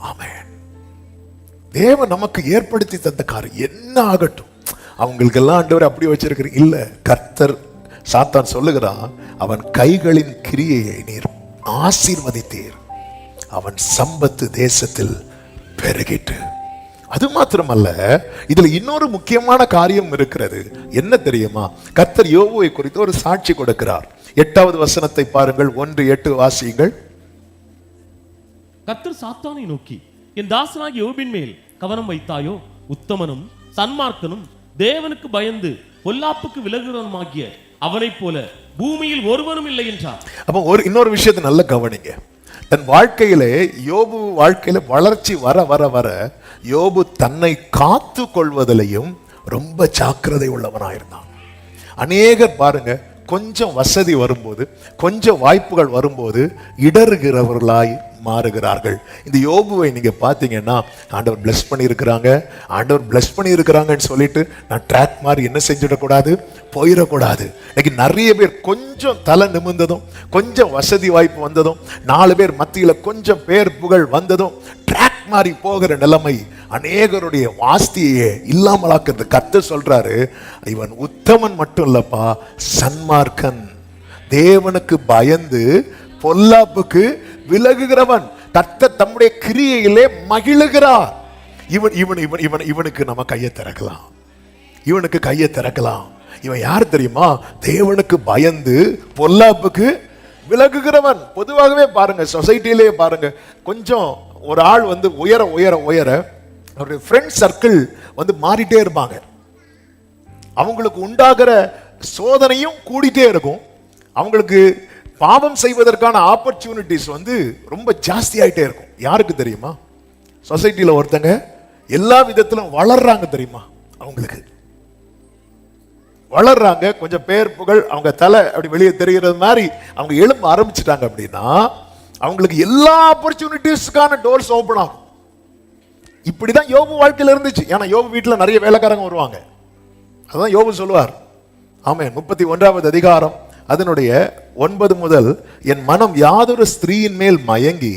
A: ஆமென். தேவன் நமக்கு ஏற்படுத்தி தந்த காரியம் என்ன ஆகட்டும், அவங்களுக்கு எல்லாம் ஆண்டவர் அப்படி வச்சிருக்கிறீங்க இல்ல. கர்த்தர், சாத்தான் சொல்லுகிறான், அவன் கைகளின் கிரியையை நீர் ஆசீர்வதித்தீர், அவன் சம்பத்து தேசத்தில் பெருகிட்டு. அது மாத்திரமல்ல, இதுல இன்னொரு முக்கியமான காரியம் இருக்கிறது. என்ன தெரியுமா, கர்த்தர் யோபுவை குறித்து ஒரு சாட்சி கொடுக்கிறார். 8வது வசனத்தை பாருங்கள், 1:8 வாசியுங்கள்.
B: கர்த்தர் சாத்தானை நோக்கி, என் தாசனாகிய யோபின் மேல் கவனம் வைத்தாயோ, உத்தமனும் சன்மார்க்கனும் தேவனுக்கு பயந்து பொல்லாப்புக்கு விலகுகிறவனுமாகிய அவனைப் போல பூமியில் ஒருவனும் இல்லை என்றார்.
A: அப்ப இன்னொரு விஷயத்தை நல்ல கவனிங்க. தன் வாழ்க்கையிலே, யோபு வாழ்க்கையில வளர்ச்சி வர வர வர யோபு தன்னை காத்து கொள்வதிலையும் ரொம்ப ஜாக்கிரதை உள்ளவனாயிருந்தான். அநேகர் பாருங்க, கொஞ்சம் வசதி வரும்போது, கொஞ்சம் வாய்ப்புகள் வரும்போது இடறுகிறவர்களாய் மாறுகிறார்கள். இந்த யோபுவை நீங்க பாத்தீங்கன்னா, ஆண்டவர் பிளஸ் பண்ணியிருக்கிறாங்கன்னு சொல்லிட்டு நான் ட்ராக் மாதிரி என்ன செஞ்சிடக்கூடாது, போயிடக்கூடாது. இன்னைக்கு நிறைய பேர் கொஞ்சம் தலை நிமிர்ந்ததும், கொஞ்சம் வசதி வாய்ப்பு வந்ததும், 4 பேர் மத்தியில கொஞ்சம் பேர் புகழ் வந்ததும் ட்ராக் மாதிரி போகிற நிலைமை அநேகருடைய வாஸ்தியை இல்லாமலாக்குறது. கர்த்தர் சொல்றாரு, இவன் உத்தமன் மட்டும் இல்லப்பா, சன்மார்க்கன், தேவனுக்கு பயந்து பொல்லாப்புக்கு விலகுகிறவன். கர்த்தர் தம்முடைய கிரியையிலே மகிழுகிறார். இவனுக்கு நம்ம கையை திறக்கலாம், இவனுக்கு கையை திறக்கலாம். இவன் யார் தெரியுமா, தேவனுக்கு பயந்து பொல்லாப்புக்கு விலகுகிறவன். பொதுவாகவே பாருங்க, சொசைட்டிலே பாருங்க, கொஞ்சம் ஒரு ஆள் வந்து உயர உயர உயர அவருடைய ஃப்ரெண்ட் சர்க்கிள் வந்து மாறிட்டே இருப்பாங்க. அவங்களுக்கு உண்டாகிற சோதனையும் கூடிட்டே இருக்கும். அவங்களுக்கு பாவம் செய்வதற்கான ஆப்பர்ச்சுனிட்டிஸ் வந்து ரொம்ப ஜாஸ்தி ஆயிட்டே இருக்கும். யாருக்கு தெரியுமா, சொசைட்டில ஒருத்தங்க எல்லா விதத்திலும் வளர்றாங்க தெரியுமா, அவங்களுக்கு வளர்றாங்க, கொஞ்சம் பேர் புகழ் அவங்க தலை அப்படி வெளியே தெரிகிறது மாதிரி அவங்க எழும்ப ஆரம்பிச்சிட்டாங்க அப்படின்னா அவங்களுக்கு எல்லா ஆப்பர்ச்சுனிட்டிஸ்க்கான டோர்ஸ் ஓபன் ஆகும். இப்படிதான் யோபு வாழ்க்கையில இருந்துச்சு. ஏன்னா யோபு வீட்டில் நிறைய வேலைக்காரங்க வருவாங்க. அதான் யோபு சொல்லுவார். ஆமென். 31வது அதிகாரம் அதனுடைய 9 முதல், என் மனம் யாதொரு ஸ்திரீயின் மேல் மயங்கி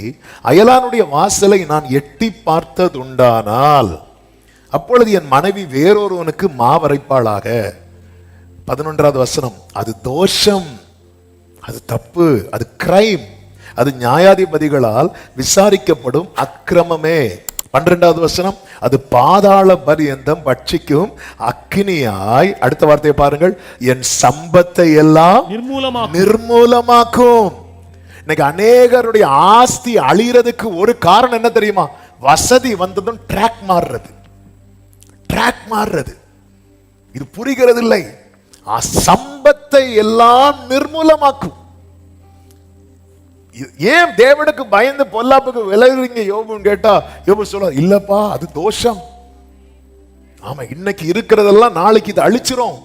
A: அயலானுடைய வாசலை நான் எட்டி பார்த்ததுண்டானால் அப்பொழுது என் மனைவி வேறொருவனுக்கு மாவரைப்பாளாக. 11வது வசனம், அது தோஷம், அது தப்பு, அது கிரைம், அது நியாயாதிபதிகளால் விசாரிக்கப்படும் அக்கிரமமே. 12வது வசனம், அது பாதாள பரியந்தம் பட்சிக்கும் அக்கினியாய், அடுத்த வார்த்தையை பாருங்கள், என் சம்பத்தை எல்லாம் நிர்மூலமாக்கும். இன்னைக்கு அநேகருடைய ஆஸ்தி அழியறதுக்கு ஒரு காரணம் என்ன தெரியுமா, வசதி வந்ததும் ட்ராக் மாறுறது. இது புரிகிறது இல்லை. சம்பத்தை எல்லாம் நிர்மூலமாக்கும். ஏன் தேவனுக்கு பயந்து பொல்லாப்புக்கு விலகுறீங்க யோபுன்னு கேட்டா யோபு சொல்ல, இல்லப்பா அது தோஷம். ஆமா, இன்னைக்கு இருக்கிறதெல்லாம் நாளைக்கு இது அழிச்சிரும்.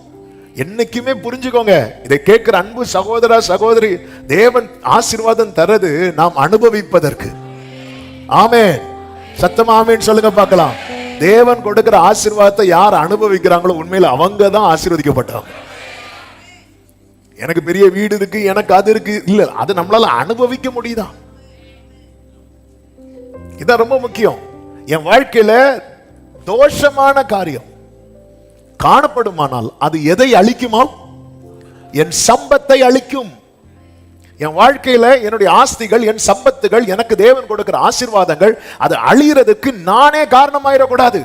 A: என்னைக்குமே புரிஞ்சுக்கோங்க, இதை கேட்கிற அன்பு சகோதரா சகோதரி, தேவன் ஆசீர்வாதம் தரது நாம் அனுபவிப்பதற்கு. ஆமென். சத்தமா ஆமென் சொல்லுங்க பார்க்கலாம். தேவன் கொடுக்கிற ஆசீர்வாதத்தை யார் அனுபவிக்கிறாங்களோ உண்மையில அவங்க தான் ஆசீர்வதிக்கப்பட்டாங்க. எனக்கு பெரிய வீடு இருக்கு, எனக்கு அது இருக்கு, இல்ல, அது நம்மளால அனுபவிக்க முடியுதா? இதான் ரொம்ப முக்கியம். என் வாழ்க்கையில தோஷமான காரியம் காணப்படுமானால் அது எதை அழிக்குமா? என் சம்பத்தை அழிக்கும். என் வாழ்க்கையில என்னுடைய ஆஸ்திகள், என் சம்பத்துகள், எனக்கு தேவன் கொடுக்கிற ஆசீர்வாதங்கள் அது அழியறதுக்கு நானே காரணமாயிடக்கூடாது.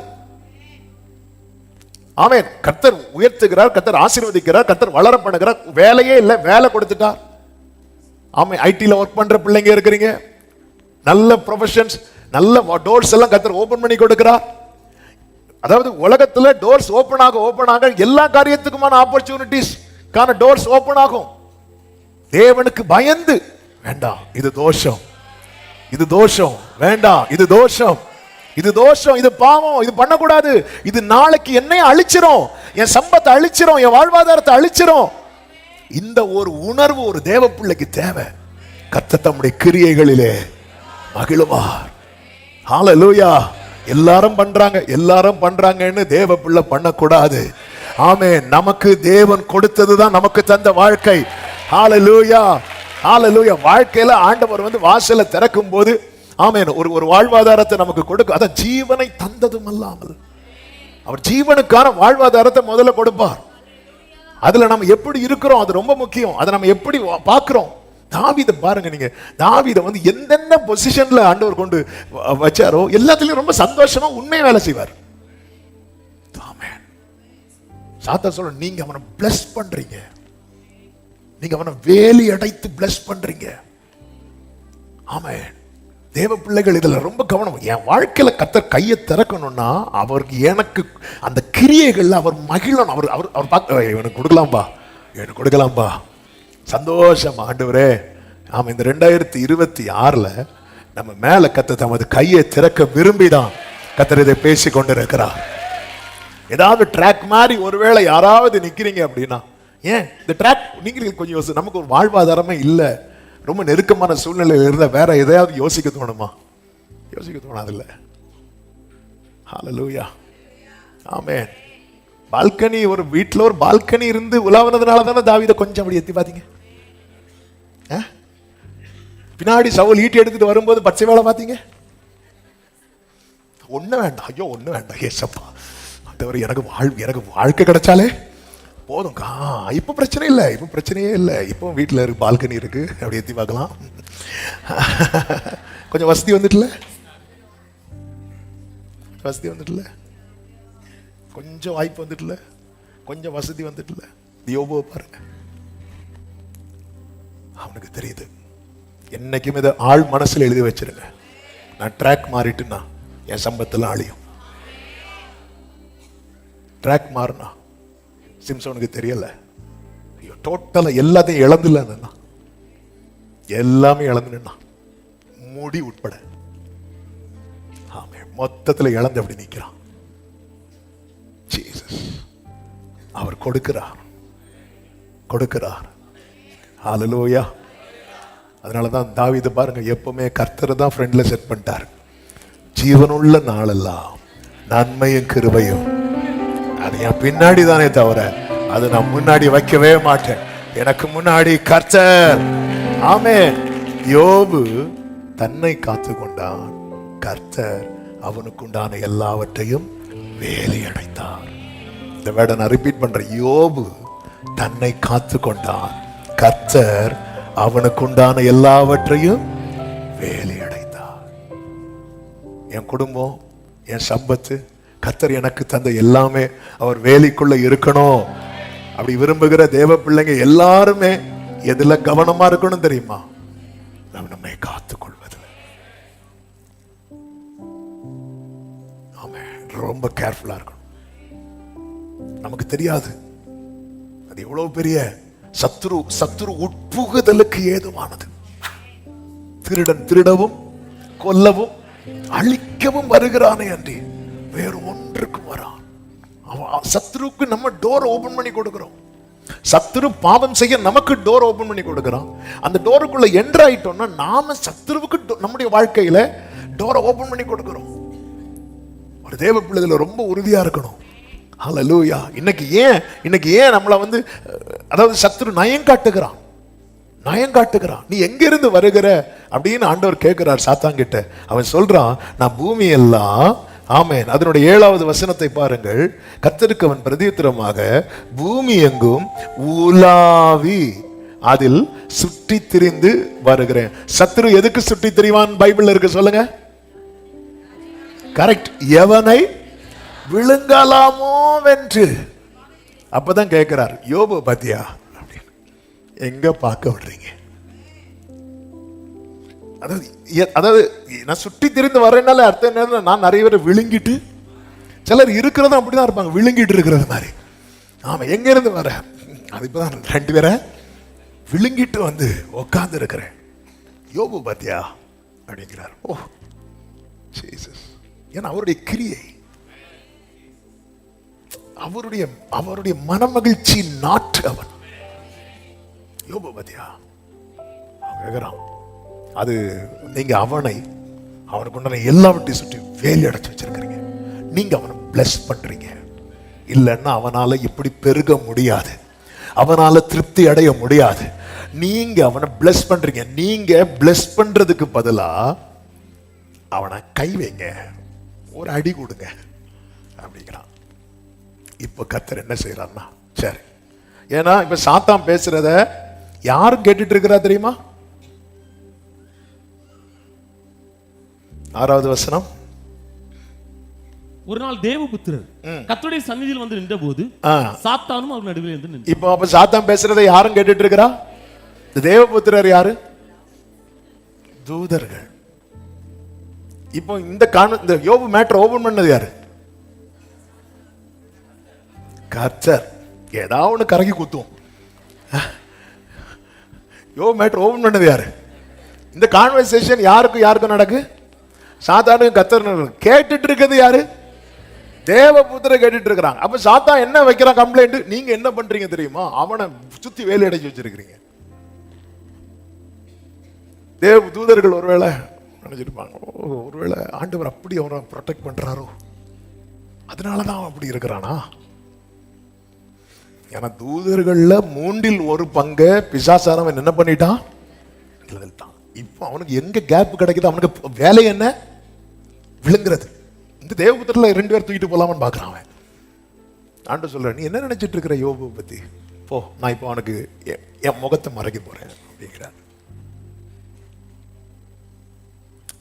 A: ஆமென். கர்த்தர் உயர்த்துகிறார், கர்த்தர் ஆசீர்வதிக்கிறார், கர்த்தர் வளர பண்ணுகிறார். வேலையே இல்லை, வேலை கொடுத்துட்டார். ஆமென். ஐடில ஒர்க் பண்ற பிள்ளைங்க இருக்கிறீங்க, நல்ல ப்ரொஃபஷன்ஸ், நல்ல டோர்ஸ் எல்லாம் கர்த்தர் ஓபன் பண்ணி கொடுக்கிறார். அதாவது உலகத்துல டோர்ஸ் ஓபன் ஆக எல்லா காரியத்துக்குமான ஆப்பர்ச்சுனிட்டிஸ் கான டோர்ஸ் ஓபன் ஆகும். தேவனுக்கு பயந்து வேண்டாம், இது தோஷம், இது தோஷம், வேண்டாம், இது தோஷம், இது தோஷம், இது பாவம், இது பண்ணக்கூடாது, இது நாளைக்கு என்னைய அழிச்சிரும், என் சம்பத்தை அழிச்சிரும், என் வாழ்வாதாரத்தை அழிச்சிரும். இந்த ஒரு உணர்வு ஒரு தேவ பிள்ளைக்கு தேவை. கர்த்தர் தம்முடைய கிரியைகளிலே மகிழுவார். ஹல்லேலூயா. எல்லாரும் பண்றாங்கன்னு தேவ பிள்ளை பண்ணக்கூடாது. ஆமென். நமக்கு தேவன் கொடுத்ததுதான் நமக்கு தந்த வாழ்க்கை. ஹல்லேலூயா, ஹல்லேலூயா. வாழ்க்கையில ஆண்டவர் வாசலை திறக்கும் போது ஆமென் ஒரு வாழ்வாதாரத்தை நமக்கு கொடுக்க, அத ஜீவனை தந்ததும் அல்லாமல் அவர் ஜீவனுக்கான வாழ்வாதாரத்தை முதல்ல கொடுப்பார். அதுல நம்ம எப்படி இருக்கிறோம் அது ரொம்ப முக்கியம். அதை நம்ம எப்படி பார்க்கிறோம். தாவீதை பாருங்க, நீங்க தாவீதை எந்தெந்த பொசிஷன்ல ஆண்டவர் கொண்டு வச்சாரோ எல்லாத்துலயும் ரொம்ப சந்தோஷமா உண்மையை வேலை செய்வார். ஆமென். சாத்தா சொல்ற, நீங்க அவனை பிளஸ் பண்றீங்க, நீங்க அவனை வேலி அடைத்து பிளஸ் பண்றீங்க. ஆமென். தேவ பிள்ளைகள் இதுல ரொம்ப கவனம். என் வாழ்க்கையில கர்த்தர் கையை திறக்கணும்னா அவருக்கு எனக்கு அந்த கிரியைகள்ல அவர் மகிழணும். அவர் அவர் அவர் பார்க்க, எனக்கு கொடுக்கலாம்பா, எனக்கு கொடுக்கலாம்பா, சந்தோஷம் ஆண்டவரே. ஆமா, இந்த 2026ல நம்ம மேல கர்த்தர் தமது கையை திறக்க விரும்பிதான் கர்த்தர் இதை பேசி கொண்டிருக்கிறார். ஏதாவது ட்ராக் மாதிரி ஒருவேளை யாராவது நிக்கிறீங்க அப்படின்னா, ஏன் இந்த ட்ராக் நீங்க கொஞ்சம் யோசி. நமக்கு ஒரு வாழ்வாதாரமே இல்லை, ரொம்ப நெருக்கமான சூழ்நிலையில் இருந்தா வேற எதையாவது யோசிக்க தோணுமா? யோசிக்க தோணாதில்ல. ஹல்லேலூயா. ஆமென். பால்கனி, ஒரு வீட்டில் ஒரு பால்கனி இருந்து உலாவனதுனால தானே தாவீதை கொஞ்சம் அப்படி எத்தி பார்த்தீங்க. பின்னாடி சவுல் ஈட்டி எடுத்துட்டு வரும்போது பச்சை வேலை பார்த்தீங்க. ஒண்ணு வேண்டாம், ஐயோ ஒண்ணு வேண்டாம், ஏசப்பா ஆண்டவரே, எனக்கு வாழ்க்கை கிடைச்சாலே போதும். இப்போ பிரச்சனை இல்லை, இப்போ பிரச்சனையே இல்லை. இப்போ வீட்டில் இருக்கு, பால்கனி இருக்கு, அப்படி எத்தி பார்க்கலாம். கொஞ்சம் வசதி வந்துட்டுல, வசதி வந்துட்டுல, கொஞ்சம் வாய்ப்பு வந்துட்டுல, கொஞ்சம் வசதி வந்துட்டுல. யோபுவை பாருங்க, அவனுக்கு தெரியுது. என்னைக்கும் இதை ஆள் மனசுல எழுதி வச்சிருங்க. நான் ட்ராக் மாறிட்டுனா என் சம்பத்தெல்லாம் அழியும். ட்ராக் மாறினா சிம்சோனுக்கு தெரியல, டோட்டலா எல்லாத்தையும் இழந்துல, எல்லாமே இழந்துனா முடி உட்பட மொத்தத்தில் இழந்து அப்படி நிற்கிறான். அவர் கொடுக்கிறார். ஹல்லேலூயா. அதனாலதான் தாவீது பாருங்க, எப்பவுமே கர்த்தரை தான் ஃப்ரெண்ட்ல செட் பண்ணிட்டார். ஜீவனுள்ள நாளெல்லாம் நன்மையும் கிருபையும் அது என் பின்னாடி தானே தவிர அது நான் முன்னாடி வைக்கவே மாட்டேன். எனக்கு முன்னாடி கர்த்தர். ஆமென். யோபு தன்னை காத்து கொண்டான், கர்த்தர் அவனுக்கு உண்டான எல்லாவற்றையும் வேலி அடைத்தார். இந்த வேர்டை நான் ரிப்பீட் பண்றேன். யோபு தன்னை காத்து கொண்டான், கர்த்தர் அவனுக்கு உண்டான எல்லாவற்றையும் வேலி அடைத்தார். என் குடும்பம், என் சம்பத்து, கர்த்தர் எனக்கு தந்த எல்லாமே அவர் வேலிக்குள்ள இருக்கணும் அப்படி விரும்புகிற தேவ பிள்ளைங்க எல்லாருமே எதுல கவனமா இருக்கணும் தெரியுமா? நம்மை காத்துக் கொள்வது. ரொம்ப கேர்ஃபுல்லா இருக்கணும். நமக்கு தெரியாது அது எவ்வளவு பெரிய சத்துரு உட்புகுதலுக்கு ஏதுவானது. திருடன் திருடவும் கொல்லவும் அழிக்கவும் வருகிறானே அன்றி வேறு ஒன்றுக்கும் வரான். சத்ருக்கு நம்ம டோர் ஓபன் பண்ணி கொடுக்கிறோம். சத்துரு பாவம் செய்ய நமக்கு டோர் ஓபன் பண்ணி கொடுக்கிறான். அந்த டோருக்குள்ள என்டர் ஆயிட்டோம்னா நாம சத்துருவுக்கு நம்முடைய வாழ்க்கையில டோரை ஓபன் பண்ணி கொடுக்கிறோம். ஒரு தேவ பிள்ளைகள் ரொம்ப உறுதியா இருக்கணும். ஹல்லேலூயா. இன்னைக்கு ஏன் நம்மள அதாவது சத்துரு நயம் காட்டுகிறான். நீ எங்க இருந்து வருகிற அப்படின்னு ஆண்டவர் கேட்கிறார் சாத்தான்கிட்ட. அவன் சொல்றான், நான் பூமி எல்லாம், ஆமென், அதனுடைய 7வது வசனத்தை பாருங்கள். கர்த்தருக்கு அவன் பிரதியுத்தரமாக, பூமி எங்கும் உலாவி அதில் சுற்றி திரிந்து வருகிறேன். சத்துரு எதுக்கு சுற்றி திரிவான் பைபிள்ல இருக்கு சொல்லுங்க. கரெக்ட். எவனை விழுங்கலாமோ வென்று. அப்பதான் கேட்கிறார், யோபு பாத்தியா எங்க பார்க்க விடுறீங்க? அதாவது நான் சுற்றி திரிந்து வரேன்னால அர்த்தம் என்ன, நான் நிறைய பேரை விழுங்கிட்டு, சிலர் இருக்கிறதும் அப்படிதான் இருப்பாங்க, விழுங்கிட்டு இருக்கிறது மாதிரி. ஆமா, எங்க இருந்து வர, அது இப்பதான் 2 பேரை விழுங்கிட்டு உட்கார்ந்து இருக்கிறேன். யோபு பாத்தியா அப்படிங்கிறார். ஓ ஜீசஸ். ஏன்னா அவருடைய கிரியை, அவருடைய மனமகிழ்ச்சி நாட்டு அவன். யோபு பாத்தியா கேட்கிறான். அது நீங்க அவனுக்கு உண்டான எல்லாவற்றையும் சுற்றி வேலி அடைச்சு வச்சிருக்கிறீங்க. நீங்க அவனை பிளஸ் பண்றீங்க. இல்லைன்னா அவனால இப்படி பெருக முடியாது, அவனால திருப்தி அடைய முடியாது. நீங்க அவனை பிளஸ் பண்றீங்க. நீங்க பிளஸ் பண்றதுக்கு பதிலா அவனை கை வைங்க, ஒரு அடி கொடுங்க அப்படிங்கிறான். இப்ப கர்த்தர் என்ன செய்யறாருன்னா, சரி, ஏன்னா இப்ப சாத்தான் பேசுறத யாரும் கேட்டுட்டு இருக்கிறா தெரியுமா? 6வது வசனம்.
B: ஒரு நாள் தேவபுத்திரர் கர்த்தருடைய சந்நிதியில் நின்றபோது சாத்தானும் அவர் நடுவில் இருந்து நின்றான்.
A: இப்போ அப்ப சாத்தான் பேசுறதை யாரும் கேட்டுட்டு இருக்கிறா? தேவபுத்திரர் யாரு? தூதர்கள். இப்போ இந்த யோபு மேட்டர் ஓபன் பண்ணது யாரு? கர்த்தர். ஏதாவது ஒண்ணு கரங்கி குத்துவோம். யோபு மேட்டர் ஓபன் பண்ணது யாரு? இந்த கான்வர்சேஷன் யாருக்கும் நடக்கு? சாத்தானுக்கும் கர்த்தர். கேட்டுட்டு இருக்கிறது யாரு? தேவபுத்திர கேட்டுட்டு இருக்கிறாங்க. அப்ப சாத்தான் என்ன வைக்கிறான் கம்ப்ளைண்ட்? நீங்க என்ன பண்றீங்க தெரியுமா? அவனை சுத்தி வேலை அடைச்சு வச்சிருக்கிறீங்க. தேவ தூதர்கள் ஒருவேளை நினைச்சிருப்பாங்க, ஒருவேளை ஆண்டவர் அப்படி அவனை ப்ரொடெக்ட் பண்றாரோ, அதனாலதான் அவன் அப்படி இருக்கிறானா? ஏன்னா தூதர்கள்ல 1/3 பங்கு பிசாசானவன் என்ன பண்ணிட்டான்? இப்போ அவனுக்கு எங்க கேப் கிடைக்குது? அவனுக்கு வேலை என்ன? விழுங்குறது. இந்த தேவபுத்திரல 2 பேர் தூக்கிட்டு போலாமான்னு பாக்குறான் அவன். ஆண்டவர் சொல்ற, நீ என்ன நினைச்சிட்டு இருக்கிற யோபு பத்தி? போ, நான் இப்போ அவனுக்கு என் முகத்தை மறைக்க போறேன் அப்படிங்கிறார்.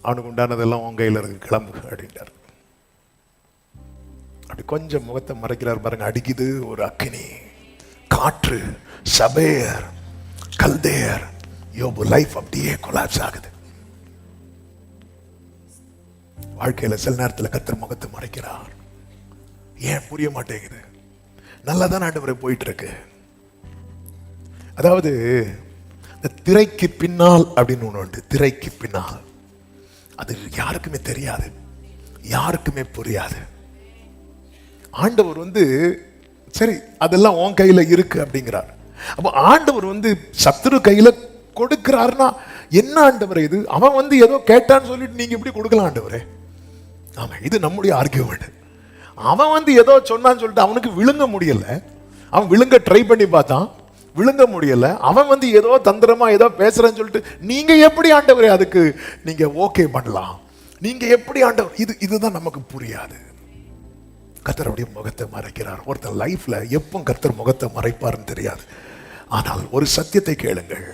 A: அவனுக்கு உண்டானதெல்லாம் உன் கையில இருக்கு, கிளம்பு அப்படின்றார். அப்படி கொஞ்சம் முகத்தை மறைக்கிறார் பாருங்க. அடிக்குது ஒரு அக்கினி, காற்று, சபேர், கல்தேர். யோபு லைஃப் அப்படியே கொலாப்ஸ் ஆகுது. வாழ்க்கையில சில நேரத்தில் கர்த்தர் முகத்தை மறைக்கிறார். ஏன் புரிய மாட்டேங்குது? நல்லாதான் ஆண்டவரே போயிட்டு இருக்கு. அதாவது இந்த திரைக்கு பின்னால் அப்படின்னு ஒண்ணு உண்டு. திரைக்கு பின்னால் அது யாருக்குமே தெரியாது, யாருக்குமே புரியாது. ஆண்டவர் சரி அதெல்லாம் உன் கையில இருக்கு அப்படிங்கிறார். அப்ப ஆண்டவர் சத்துரு கையில கொடுக்கிறாருன்னா என்ன ஆண்டவரே இது? அவன் ஏதோ கேட்டான்னு சொல்லிட்டு நீங்க இப்படி கொடுக்கலாம் ஆண்டவரே? ஆமா, இது நம்முடைய ஆர்கியூமெண்ட். அவன் ஏதோ சொன்னான்னு சொல்லிட்டு அவனுக்கு விழுங்க முடியல. அவன் விழுங்க ட்ரை பண்ணி பார்த்தான், விழுங்க முடியல. அவன் ஏதோ தந்திரமா ஏதோ பேசுறேன்னு சொல்லிட்டு நீங்க எப்படி ஆண்டவரே அதுக்கு நீங்க ஓகே பண்ணலாம்? நீங்க எப்படி ஆண்டவர்? இதுதான் நமக்கு புரியாது. கர்த்தருடைய முகத்தை மறைக்கிறார். ஒருத்தர் லைஃப்ல எப்போ கர்த்தர் முகத்தை மறைப்பாருன்னு தெரியாது. ஆனால் ஒரு சத்தியத்தை கேளுங்கள்,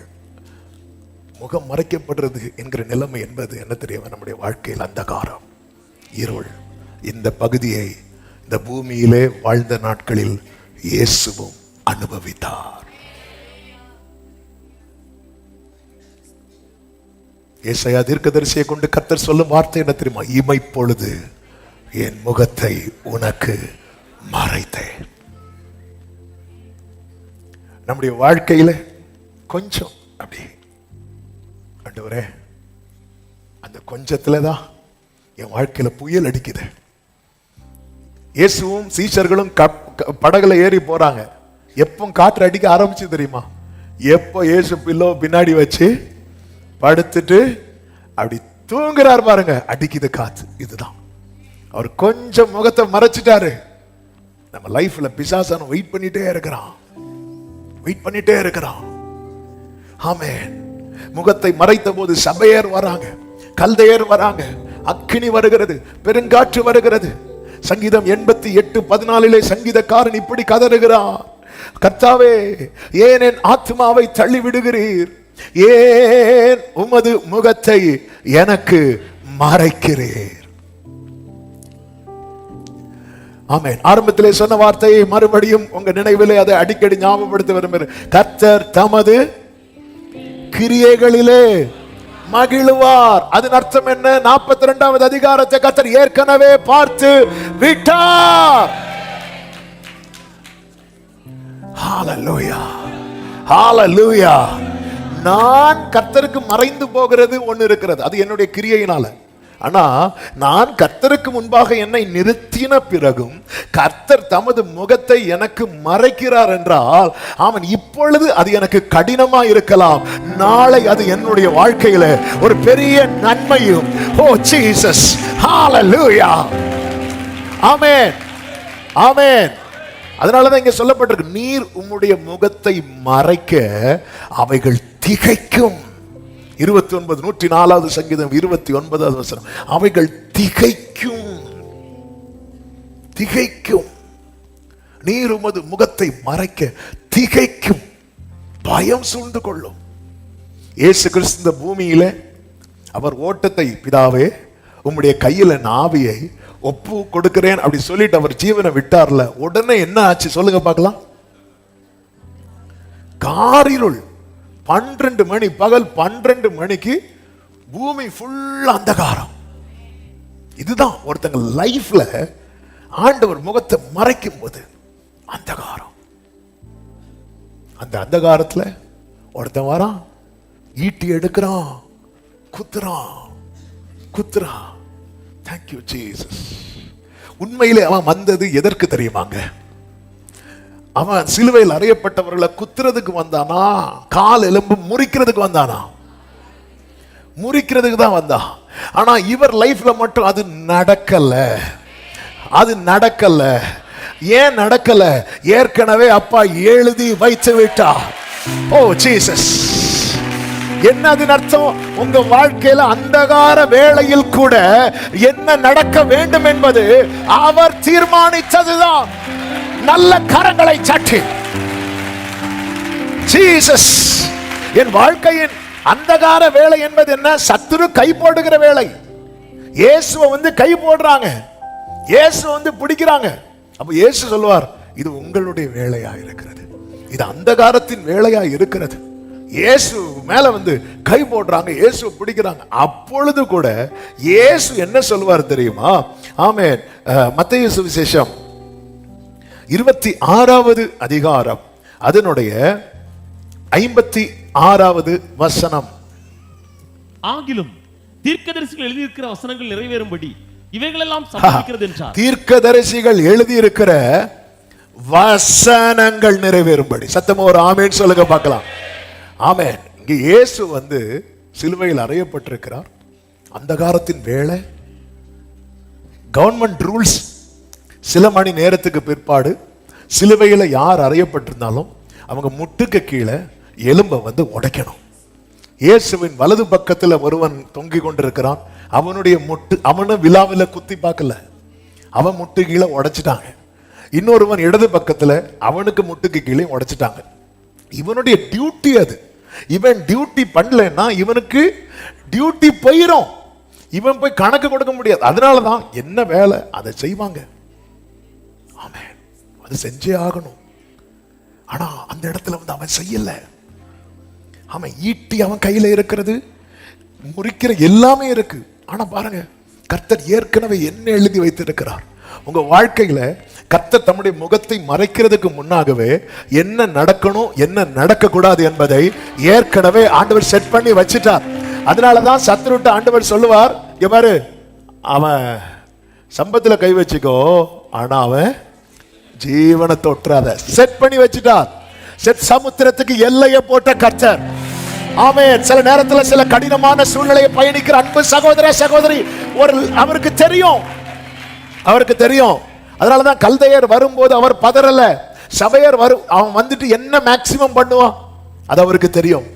A: முகம் மறைக்கப்படுறது என்கிற நிலைமை என்பது என்ன தெரியும்? நம்முடைய வாழ்க்கையில் அந்தகாரம், இருள். இந்த பகுதியை இந்த பூமியிலே வாழ்ந்த நாட்களில் இயேசுவும் அனுபவித்தார். ஏசாயா தீர்க்கதரிசியை கொண்டு கர்த்தர் சொல்லும் வார்த்தை என்ன தெரியுமா? இமைப்பொழுது என் முகத்தை உனக்கு மறைத்தேன். நம்முடைய வாழ்க்கையில கொஞ்சம் அப்படி ஆண்டவரே, அந்த கொஞ்சத்துலதான் என் வாழ்க்கையில புயல் அடிக்குது. இயேசுவும் சீஷர்களும் படகுல ஏறி போறாங்க. எப்போ காற்று அடிக்க ஆரம்பிச்சு தெரியுமா? எப்போ இயேசு பில்லோ பின்னாடி வச்சு படுத்துட்டு அப்படி தூங்குறார் பாருங்க, அடிக்குது காத்து. இதுதான் அவர் கொஞ்சம் முகத்தை மறைச்சிட்டாரு. நம்ம லைஃப்ல பிசாசான வெயிட் பண்ணிட்டே இருக்கிறான். ஆமென். முகத்தை மறைத்த போது சபையர் வராங்க, கல்தையர் வராங்க, அக்கினி வருகிறது, பெருங்காற்று வருகிறது. சங்கீதம் 88:14 சங்கீதக்காரன் இப்படி கதறுகிறான், கர்த்தாவே ஏன் என் ஆத்மாவை தள்ளி விடுகிறீர், ஏன் உமது முகத்தை எனக்கு மறைக்கிறீர். ஆமென். ஆரம்பத்திலே சொன்ன வார்த்தையை மறுபடியும் உங்க நினைவிலே அதை அடிக்கடி ஞாபகப்படுத்த விரும்புகிறேன். கர்த்தர் தமது கிரியைகளிலே மகிழ்வார். அதன் அர்த்தம் என்ன? 42வது அதிகாரத்தை கர்த்தர் ஏற்கனவே பார்த்து விட்டார். ஹalleluya, ஹalleluya. நான் கர்த்தருக்கு மறைந்து போகிறது ஒன்று இருக்கிறது, அது என்னுடைய கிரியையினால. ஆனா நான் கர்த்தருக்கு முன்பாக என்னை நிறுத்தின பிறகும் கர்த்தர் தமது முகத்தை எனக்கு மறைக்கிறார் என்றால், அவன் இப்பொழுது அது எனக்கு கடினமா இருக்கலாம், நாளை அது என்னுடைய வாழ்க்கையில ஒரு பெரிய நன்மையும். ஓ ஜீசஸ், ஹalleluya, ஆமென், ஆமென். அதனாலதான் இங்க சொல்லப்பட்டிருக்கு, நீர் உம்முடைய முகத்தை மறைக்க அவைகள் திகைக்கும். 104வது சங்கீதம் 29வது வசனம், அவைகள் திகைக்கும். நீர் உமது முகத்தை மறைக்க திகைக்கும், பயம் சூழ்ந்து கொள்ளும். இயேசு கிறிஸ்து இந்த பூமியில அவர் ஓட்டத்தை, பிதாவே உம்முடைய கையில நாவியை ஒப்பு கொடுக்கிறேன் அப்படி சொல்லிட்டு அவர் ஜீவனை விட்டார்ல, உடனே என்ன ஆச்சு சொல்லுங்க பார்க்கலாம்? காரிருள். 12 மணி, பகல் 12 மணிக்கு பூமி ஃபுல் அந்தகாரம். இதுதான் ஒருத்தங்க லைஃப்ல ஆண்டவர் முகத்தை மறைக்கும் போது அந்தகாரம். அந்த அந்தகாரத்துல ஒருத்தன் வரான், ஈட்டி எடுக்கிறான், குத்துறான். Thank you Jesus. உண்மையிலே அவன் வந்தது எதற்கு தெரியுமாங்க? அவன் சிலுவையில் அறையப்பட்டவர்களை குத்துறதுக்கு வந்தானா, கால் எலும்பு முறிக்கிறதுக்கு வந்தானா? முறிக்கிறதுக்கு தான் வந்தான். ஆனா இவர் லைஃப்ல மட்டும் அது நடக்கல. ஏன் நடக்கல? ஏற்கனவே அப்பா எழுதி வைத்து விட்டார். ஓ ஜீசஸ். என்னது அர்த்தம்? உங்க வாழ்க்கையில அந்தகார வேளையில் கூட என்ன நடக்க வேண்டும் என்பது அவர் தீர்மானித்ததுதான். நல்ல கரங்களை சாட்டி ஜீசஸ். என் வாழ்க்கையின் அந்தகார வேலை என்பது என்ன? சத்துரு கை போடுகிற வேலை. இயேசுவை வந்து கை போடுறாங்க, இயேசு வந்து பிடிக்கிறாங்க. அப்ப இயேசு சொல்லுவார், இது உங்களுடைய வேலையா இருக்கிறது, இது அந்தகாரத்தின் வேலையா இருக்கிறது. இயேசு மேல வந்து கை போடுறாங்க, இயேசு பிடிக்கிறாங்க. அப்பொழுது கூட இயேசு என்ன சொல்லுவார் தெரியுமா? ஆமென். மத்தேயு சுவிசேஷம் 26வது அதிகாரம் அதனுடைய 56வது வசனம்.
B: ஆகிலும் தீர்க்கதரிசிகள் எழுதியிருக்கிற வசனங்கள் நிறைவேறும்படி இவைகளெல்லாம் சம்பவிக்கிறது என்றார்.
A: தீர்க்கதரிசிகள் எழுதியிருக்கிற வசனங்கள் நிறைவேறும்படி. சத்தமா ஒரு ஆமென் சொல்லுங்க பார்க்கலாம். ஆமென். இங்க இயேசு வந்து சிலுவையில் அறையப்பட்டிருக்கிறார். அந்தகாரத்தின் வேளை, கவர்மெண்ட் ரூல்ஸ். சில மணி நேரத்துக்கு பிற்பாடு சிலுவையில் யார் அறையப்பட்டிருந்தாலும் அவங்க முட்டுக்கு கீழே எலும்பை வந்து உடைக்கணும். இயேசுவின் வலது பக்கத்தில் ஒருவன் தொங்கி கொண்டிருக்கிறான். அவனுடைய முட்டு, அவனும் விழாவில் குத்தி பார்க்கல, அவன் முட்டு கீழே உடைச்சிட்டாங்க. இன்னொருவன் இடது பக்கத்தில், அவனுக்கு முட்டுக்கு கீழே உடைச்சிட்டாங்க. இவனுடைய டியூட்டி அது. இவன் டியூட்டி பண்ணலன்னா இவனுக்கு டியூட்டி போயிடும். இவன் போய் கணக்கு கொடுக்க முடியாது. அதனாலதான் என்ன வேலை அதை செய்வாங்க. ஆமென். அது செஞ்சே ஆகணும். ஆனா அந்த இடத்துல வந்து அவன் செய்யல. அவன் ஈட்டி அவன் கையில இருக்கிறது, முறிக்கிற எல்லாமே இருக்கு. ஆனா பாருங்க, கர்த்தர் ஏற்கனவே என்ன எழுதி வைத்திருக்கிறார். உங்க வாழ்க்கையில கர்த்தர் தம்முடைய முகத்தை மறைக்கிறதுக்கு முன்னாகவே என்ன நடக்கணும், என்ன நடக்க கூடாது என்பதை ஏற்கனவே ஆண்டவர் செட் பண்ணி வச்சிட்டார். அதனாலதான் சத்துருட்ட ஆண்டவர் சொல்லுவார், இவரு அவன் சம்பத்துல கை வச்சுக்கோ, ஆனா அவன் ஜீவனை தொற்றாத. செட் பண்ணி வச்சுட்டார். செட் சமுத்திரத்துக்கு எல்லையை போட்ட கர்த்தர். ஆமென். சில நேரத்துல சில கடினமான சூழ்நிலையை பயணிக்கிற அன்பு சகோதர சகோதரி, அவருக்கு தெரியும், அவருக்கு தெரியும். அதனாலதான் கல்தையர் வரும்போது அவர் பதறல. சபையர் அவன் வந்துட்டு என்ன மேக்சிமம் பண்ணுவான் அது அவருக்கு தெரியும்.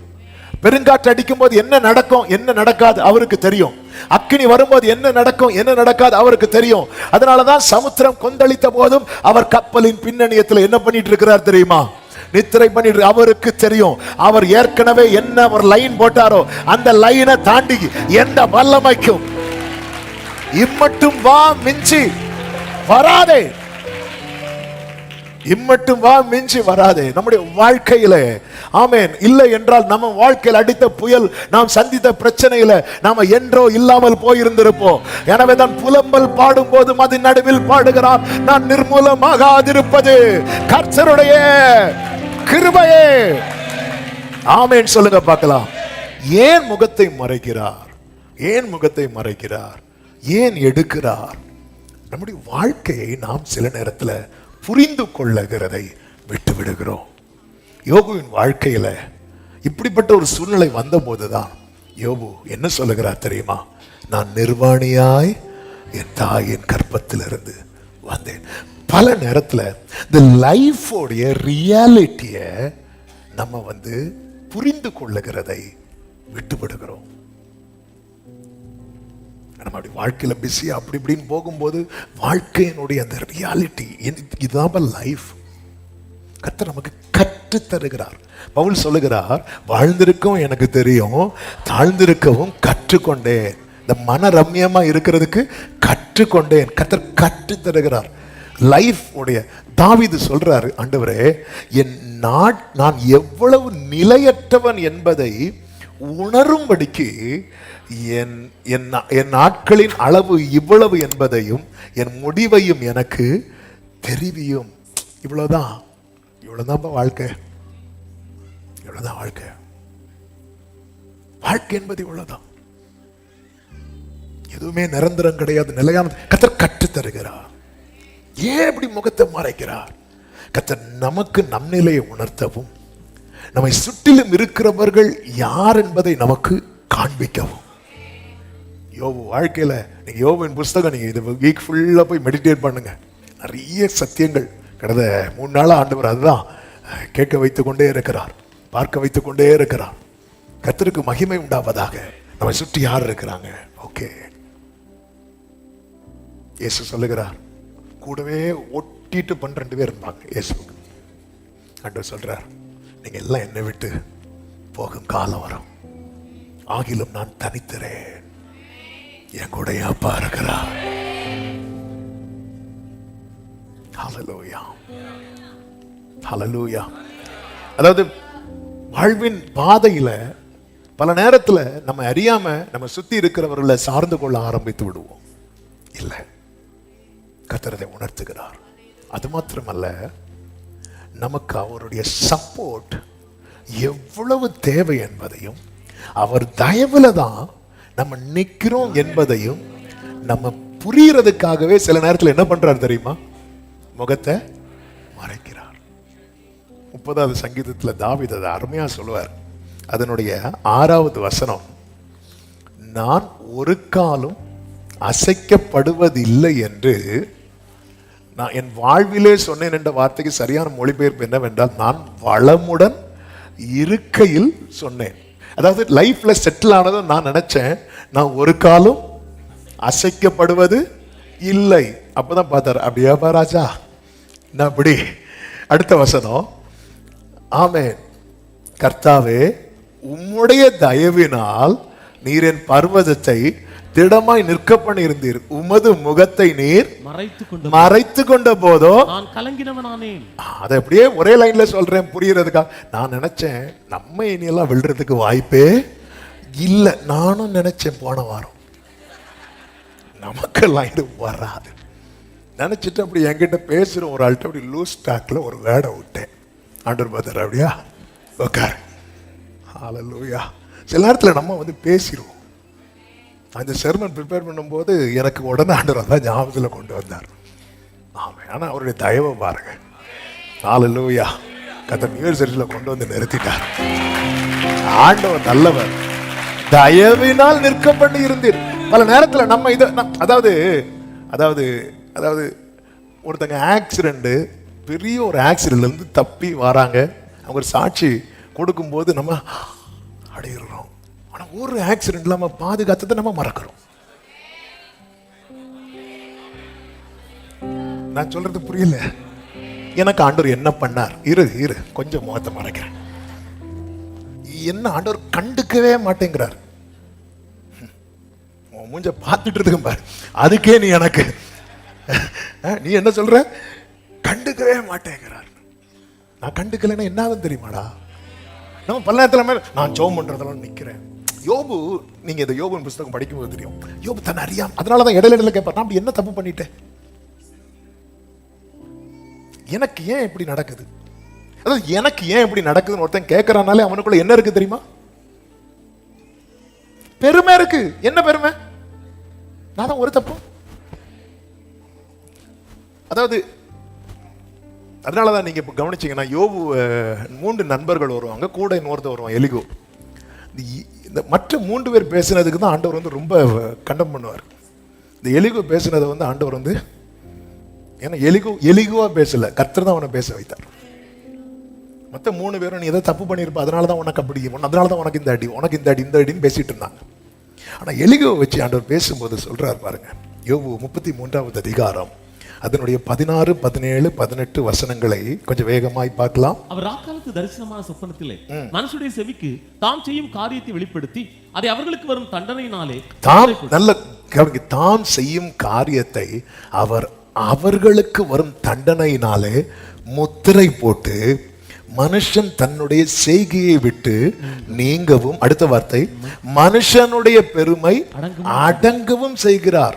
A: பெருங்காற்று அடிக்கும் போது என்ன நடக்கும் என்ன நடக்காது அவருக்கு தெரியும். அக்கினி வரும்போது என்ன நடக்கும் என்ன நடக்காது அவருக்கு தெரியும். அதனாலதான் சமுத்திரம் கொந்தளித்த போதும் அவர் கப்பலின் பின்னணியத்தில் என்ன பண்ணிட்டு இருக்கிறார் தெரியுமா? நித்திரை பண்ணிட்டு. அவருக்கு தெரியும். அவர் ஏற்கனவே என்ன ஒரு லைன் போட்டாரோ அந்த லைனை தாண்டி எந்த வல்லமைக்கும் இம்மட்டும் வா மிஞ்சி வராதே, இம்மட்டும் வா மிஞ்சி வராதே. நம்முடைய வாழ்க்கையில ஆமென் இல்லை என்றால் நம்ம வாழ்க்கையில் அடித்த புயல், நாம் சந்தித்த பிரச்சனையில நாம என்றோ இல்லாமல் போயிருந்திருப்போம். எனவே தான் புலம்பல் பாடும் போதும் அது நடுவில் பாடுகிறார், நான் நிர்மூலமாகாதிருப்பது கர்த்தருடைய கிருபையே. ஆமென் சொல்லுங்க பார்க்கலாம். ஏன் முகத்தை மறைக்கிறார்? ஏன் முகத்தை மறைக்கிறார்? ஏன் எடுக்கிறார்? நம்முடைய வாழ்க்கையை நாம் சில நேரத்தில் புரிந்து கொள்ளுகிறதை விட்டு விடுகிறோம். யோபுவின் வாழ்க்கையில இப்படிப்பட்ட ஒரு சூழ்நிலை வந்த போதுதான் யோபு என்ன சொல்லுகிறார் தெரியுமா? நான் நிர்வாணியாய் என் தாயின் கர்ப்பத்திலிருந்து வந்தேன். பல நேரத்தில் இந்த லைஃபோடைய ரியாலிட்டிய நம்ம புரிந்து கொள்ளுகிறதை விட்டு விடுகிறோம். நம்ம அப்படி வாழ்க்கையில பிஸியா அப்படி இப்படின்னு போகும்போது வாழ்க்கையினுடைய அந்த ரியாலிட்டி இதுதான் லைஃப். கர்த்தர் நமக்கு கற்று தருகிறார். பவுல் சொல்லுகிறார், வாழ்ந்திருக்கவும் எனக்கு தெரியும், தாழ்ந்திருக்கவும் கற்றுக்கொண்டேன். இந்த மன ரம்யமா இருக்கிறதுக்கு கற்றுக்கொண்டேன். கர்த்தர் கற்று தருகிறார். லைஃப் உடைய தாவீது சொல்றாரு, ஆண்டவரே நான் எவ்வளவு நிலையற்றவன் என்பதை உணரும்படிக்கு என் நாட்களின் அளவு இவ்வளவு என்பதையும் என் முடிவையும் எனக்கு தெரிவியும். இவ்வளவுதான் வாழ்க்கை. இவ்வளவுதான் வாழ்க்கை. வாழ்க்கை என்பது இவ்வளவுதான். எதுவுமே நிரந்தரம் கிடையாது, நிலையானது. கர்த்தர் கற்று தருகிறார். ஏன் இப்படி முகத்தை மறைக்கிறார்? கர்த்தர் நமக்கு நம் நிலையை உணர்த்தவும், நம்மை சுற்றிலும் இருக்கிறவர்கள் யார் என்பதை நமக்கு காண்பிக்கவும். யோபு வாழ்க்கையில நீங்க யோபுவின் புஸ்தகம் நீங்க இது வீக் ஃபுல்லா போய் மெடிடேட் பண்ணுங்க. நிறைய சத்தியங்கள் கடந்த 3 நாளா ஆண்டவர் அதுதான் கேட்க வைத்துக் கொண்டே இருக்கிறார், பார்க்க வைத்துக் கொண்டே இருக்கிறார். கர்த்தருக்கு மகிமை உண்டாவதாக. நம்மை சுற்றி யார் இருக்கிறாங்க? ஓகே, இயேசு சொல்லுகிறார், கூடவே ஒட்டிட்டு 12 பேர் இருந்தாங்க இயேசுக்கு. ஆண்டவர் சொல்றார், நீங்க எல்லாம் என்னை விட்டு போகும் காலம் வரும், ஆகிலும் நான் தனித்திறேன், என் கூட அப்பா இருக்கிறார். ஹல்லேலூயா, ஹல்லேலூயா. அதாவது வாழ்வின் பாதையில பல நேரத்துல நம்ம அறியாம நம்ம சுத்தி இருக்கிறவர்களை சார்ந்து கொள்ள ஆரம்பித்து விடுவோம். இல்ல, கர்த்தரை உணர்த்துகிறார். அது மாத்திரமல்ல, நமக்கு அவருடைய சப்போர்ட் எவ்வளவு தேவை என்பதையும், அவர் தயவுல தான் நம்ம நிக்கிறோம் என்பதையும் நம்ம புரியறதுக்காகவே சில நேரத்தில் என்ன பண்றாரு தெரியுமா? முகத்தை மறைக்கிறார். 30வது சங்கீதத்துல தாவீது அதை அருமையா சொல்லுவார். அதனுடைய 6வது வசனம், நான் ஒரு காலும் அசைக்கப்படுவதில்லை என்று நான் என் வாழ்விலே சொன்னேன் என்ற வார்த்தைக்கு சரியான மொழிபெயர்ப்பு என்னவென்றால், நான் வளமுடன் இருக்கையில் சொன்னேன். அதாவது லைஃப்ல செட்டில் ஆனதும் நான் நினைச்சேன், நான் ஒரு காலம் அசைக்கப்படுவது இல்லை. அப்பதான் பார்த்தார், அப்படியா ராஜா நான் அப்படி. அடுத்த வசனம், ஆமென், கர்த்தாவே உம்முடைய தயவினால் நீர் என் பர்வதத்தை திடமாய் நிற்க பண்ணி இருந்தீர், உமது முகத்தை நீர் மறைத்து கொண்ட போதோ
B: நான் கலங்கினவனானேன்.
A: அதை அப்படியே ஒரே லைன்ல சொல்றேன் புரியறதுக்கா. நான் நினைச்சேன் நம்ம இனியெல்லாம் விழுறதுக்கு வாய்ப்பே இல்லை. நானும் நினைச்சேன் போன வாரம் நமக்கெல்லாம் இது வராது நினைச்சிட்டு அப்படி என்கிட்ட பேசுற ஒரு ஆள்கிட்ட அப்படி லூஸ் டாக்ல ஒரு வேடை விட்டேன். ஆண்டவர் பார்த்தார், அப்படியா உட்கார். ஹல்லேலூயா. சில நேரத்தில் நம்ம பேசிடுவோம். அந்த செர்மன் ப்ரிப்பேர் பண்ணும்போது எனக்கு உடனே ஆண்டவர் தான் ஞாபகத்தில் கொண்டு வந்தார். ஆமே. ஆனா அவருடைய தயவை பாருங்க. ஹalleluya. கர்த்தர் நியூ இயர் சர்வீஸ்ல கொண்டு வந்து நிறுத்திட்டார். ஆண்டவர் நல்லவர், தயவினால் நிற்க பண்ணி இருந்தீர். பல நேரத்துல நம்ம இத அதாவது அதாவது அதாவது ஒருத்தங்க ஆக்சிடென்ட், பெரிய ஒரு ஆக்சிடென்ட்ல இருந்து தப்பி வராங்க, அவங்க ஒரு சாட்சி கொடுக்கும்போது நம்ம அடையிறோம். ஆனா ஒரு ஆக்சிடென்ட்ல நம்ம பாதுகாத்ததை நம்ம மறக்கிறோம். நான் சொல்றது புரியல? எனக்கு ஆண்டவர் என்ன பண்ணார்? இரு கொஞ்சம் முகத்தை மறைக்கிறேன். என்ன ஆண்டவர் கண்டுக்கவே மாட்டேங்கிறார். மூஞ்ச பார்த்துட்டு இருக்கும் பாரு, அதுக்கே நீ எனக்கு நீ என்ன சொல்ற? கண்டுக்கவே மாட்டேங்கிறார். நான் கண்டுக்கலைன்னா என்ன ஆகும் தெரியுமாடா? நம்ம பல நேரத்தில் நான் ஜெபம் பண்றதெல்லாம் நிக்கிறேன். யோபு, நீங்க இந்த யோபு புத்தகம் படிக்கும்போது தெரியும், யோபு தன்னை அறியாம, அதனாலதான் இடையில கேட்பார், நான் அப்படி என்ன தப்பு பண்ணிட்டேன், எனக்கு ஏன் இப்படி நடக்குது? அதாவது எனக்கு ஏன் இப்படி நடக்குதுன்னு ஒருத்தன் கேட்கறானாலே அவனுக்குள்ள என்ன இருக்கு தெரியுமா? பெருமை இருக்கு. என்ன பெருமை? நான் தான் ஒரு தப்பு. அதாவது அதனாலதான் நீங்க இப்ப கவனிச்சீங்கன்னா, யோபு 3 நண்பர்கள் வருவாங்க, கூட இன்னொருத்தர் வருவான் எலிகோ. இந்த மற்ற 3 பேர் பேசினதுக்கு தான் ஆண்டவர் வந்து ரொம்ப கண்டம் பண்ணுவார். இந்த எலிகோ பேசினதை வந்து ஆண்டவர் வந்து, ஏன்னா எலிகோவா பேசல, கர்த்தர் தான் அவனை பேச வைத்தார். மற்ற 3 பேரும் நீ எதை தப்பு பண்ணியிருப்ப, அதனாலதான் உனக்கு அப்படி, அதனாலதான் உனக்கு இந்த அடி, உனக்கு இந்த அடி, இந்த அடின்னு பேசிட்டு இருந்தாங்க. ஆனா எலிகோவை வச்சு ஆண்டவர் பேசும்போது சொல்றார் பாருங்க, யோபு 33வது அதிகாரம் அதனுடைய 16, 17, 18 வசனங்களை கொஞ்சம் வேகமாய் பார்க்கலாம்.
B: அவர் ராக்காலத்து தரிசனமான சொப்பனத்திலே மனுஷனுடைய செவிக்கு தாம் செய்யும் காரியத்தை வெளிப்படுத்தி அதை அவர்களுக்கு வரும் தண்டனையினாலே
A: தாம் செய்யும் காரியத்தை அவர் அவர்களுக்கு வரும் தண்டனையினாலே முத்திரை போட்டு மனுஷன் தன்னுடைய செய்கையை விட்டு நீங்கவும், அடுத்த வார்த்தை, மனுஷனுடைய பெருமை அடங்கவும் செய்கிறார்.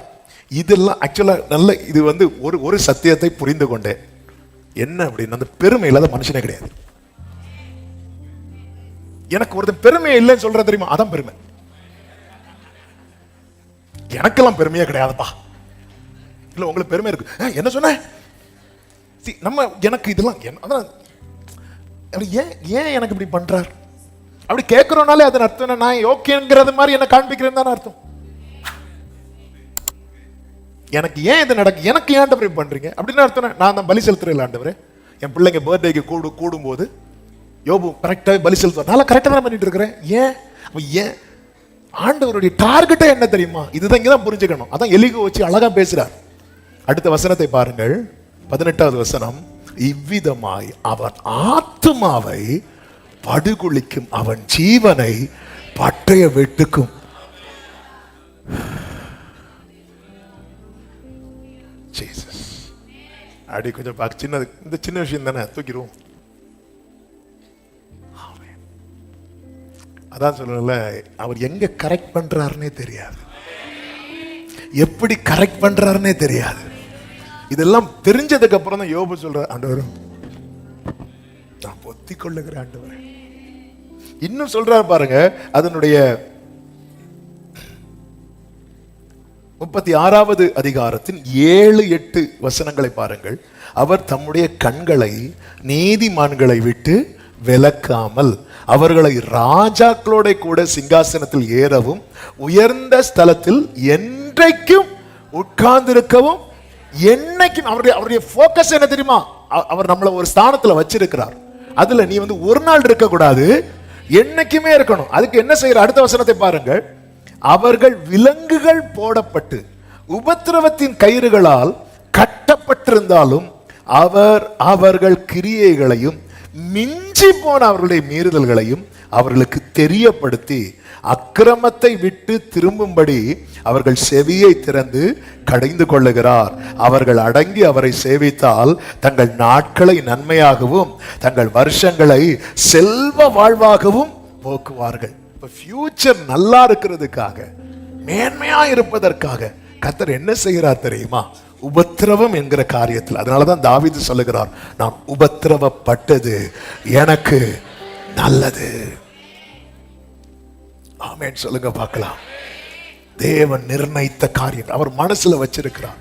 A: இதெல்லாம் ஆக்சுவலா நல்ல, இது வந்து ஒரு சத்தியத்தை புரிந்து கொண்டேன். என்ன அப்படின்னு, அந்த பெருமை இல்லாத மனுஷனே கிடையாது. எனக்கு ஒருத்தன் பெருமையை இல்லைன்னு சொல்ற தெரியுமா, அதான் பெருமை. எனக்கெல்லாம் பெருமையே கிடையாதுப்பா. இல்ல உங்களுக்கு பெருமை இருக்கு, என்ன சொன்ன நம்ம, எனக்கு இதெல்லாம் அதான் ஏன் எனக்கு இப்படி பண்றார் அப்படி கேட்கிறோம்னாலே அதன் அர்த்தம் என்ன, நான் ஓகேங்கிறது மாதிரி என்ன காண்பிக்கிறேன்னு தானே அர்த்தம். எனக்கு ஏன் இது நடக்கு, எனக்கு ஏன் இப்படி பண்றீங்க அப்படின்னு அர்த்தம். நான் தான் பலி செலுத்துறேன் ஆண்டவரே, என் பிள்ளைங்க பர்த்டேக்கு கூடும்போது யோபு கரெக்டாக பலி செலுத்துவார், நான் கரெக்டாக தான் பண்ணிட்டு இருக்கிறேன். ஏன் ஆண்டவருடைய டார்கெட்டே என்ன தெரியுமா? இதுதான் இங்கதான் புரிஞ்சுக்கணும். அதான் எலிகோ வச்சு அழகா பேசுறார். அடுத்த வசனத்தை பாருங்கள், 18வது வசனம். இவ்விதமாய் அவன் ஆத்துமாவை படுகுழிக்கும், அவன் ஜீவனை பட்டய வெட்டுக்கும். அடி கொஞ்சம் சின்னது, இந்த சின்ன விஷயம் தானே, தூக்கிடுவோம். அதான் சொல்லல, அவர் எங்க கரெக்ட் பண்றாருன்னே தெரியாது, எப்படி கரெக்ட் பண்றாருன்னே தெரியாது. இதெல்லாம் தெரிஞ்சதுக்கு அப்புறம் தான் யோபு சொல்ற, ஆண்டவர் நான் பொத்தி கொள்ளுகிற ஆண்டவர். இன்னும் சொல்றாரு பாருங்க, அதனுடைய 36வது அதிகாரத்தின் 7, 8 வசனங்களை பாருங்கள். அவர் தம்முடைய கண்களை நீதிமான்களை விட்டு விலக்காமல் அவர்களை ராஜாக்களோட கூட சிங்காசனத்தில் ஏறவும் உயர்ந்த ஸ்தலத்தில் என்றைக்கும் உட்கார்ந்திருக்கவும், என்னைக்கும் அவருடைய போக்கஸ் என்ன தெரியுமா? அவர் நம்மளை ஒரு ஸ்தானத்துல வச்சிருக்கிறார். அதுல நீ வந்து ஒரு நாள் இருக்க கூடாது, என்னைக்குமே இருக்கணும். அதுக்கு என்ன செய்யற? அடுத்த வசனத்தை பாருங்கள். அவர்கள் விலங்குகள் போடப்பட்டு உபத்திரவத்தின் கயிறுகளால் கட்டப்பட்டிருந்தாலும் அவர் அவர்கள் கிரியைகளையும் மிஞ்சி போன அவர்களுடைய மீறுதல்களையும் அவர்களுக்கு தெரியப்படுத்தி அக்கிரமத்தை விட்டு திரும்பும்படி அவர்கள் செவியை திறந்து கடைந்து கொள்ளுகிறார். அவர்கள் அடங்கி அவரை சேவித்தால் தங்கள் நாட்களை நன்மையாகவும் தங்கள் வருஷங்களை செல்வ வாழ்வாகவும் போக்குவார்கள். ஃபியூச்சர் நல்லா இருக்கிறதுக்காக, மேன்மையா இருப்பதற்காக கர்த்தர் என்ன செய்கிறார் தெரியுமா? உபத்திரவம் என்கிற காரியத்தில். அதனாலதான் தாவீது சொல்லுகிறார், நான் உபத்திரவப்பட்டது எனக்கு நல்லது. ஆமென் சொல்லுங்க பார்க்கலாம். தேவன் நிர்ணயித்த காரியம் அவர் மனசுல வச்சிருக்கிறார்.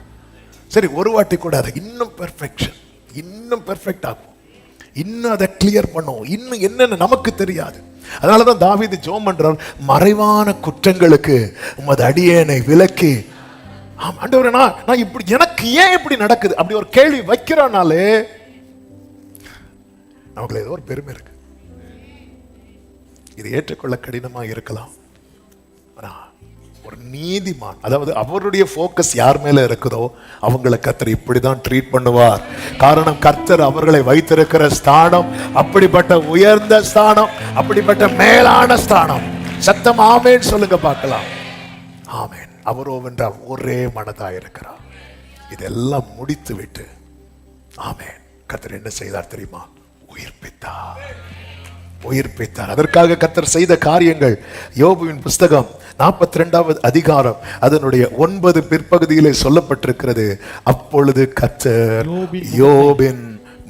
A: சரி, ஒரு வாட்டி கூட அதை இன்னும் பெர்ஃபெக்ஷன், இன்னும் பெர்ஃபெக்ட் ஆகும், இன்னும் அதை கிளியர் பண்ணும், இன்னும் என்னன்னு நமக்கு தெரியாது. அதனாலதான் தாவீது ஜெபம் பண்றார், மறைவான குற்றங்களுக்கு உமது அடியேனை விலக்கி. ஆண்டவரே, நான் இப்படி, எனக்கு ஏன் இப்படி நடக்குது அப்படி ஒரு கேள்வி வைக்கிறானாலே நமக்கு ஏதோ ஒரு பெருமை இருக்கு. இது ஏற்றுக்கொள்ள கடினமா இருக்கலாம். ஒரு நீதிமான், அதாவது அவருடைய போக்கஸ் யார் மேல இருக்குதோ அவங்களை கர்த்தர் இப்படிதான் ட்ரீட் பண்ணுவார். காரணம், கர்த்தர் அவர்களை வைத்திருக்கிற ஸ்தானம் அப்படிப்பட்ட உயர்ந்த ஸ்தானம், அப்படிப்பட்ட மேலான ஸ்தானம். சத்தம் ஆமேன் சொல்லுங்க பார்க்கலாம். ஆமேன். அவரோ வென்றால் ஒரே மனதா இருக்கிறார். இதெல்லாம் முடித்து விட்டு ஆமேன், கர்த்தர் என்ன செய்தார் தெரியுமா? உயிர்ப்பித்தார், உயிர்ப்பித்தார். அதற்காக கர்த்தர் செய்த காரியங்கள் யோபுவின் புஸ்தகம் 42வது அதிகாரம் அதனுடைய 9 பிற்பகுதியிலே சொல்லப்பட்டிருக்கிறது. அப்பொழுது கர்த்தர் யோபின்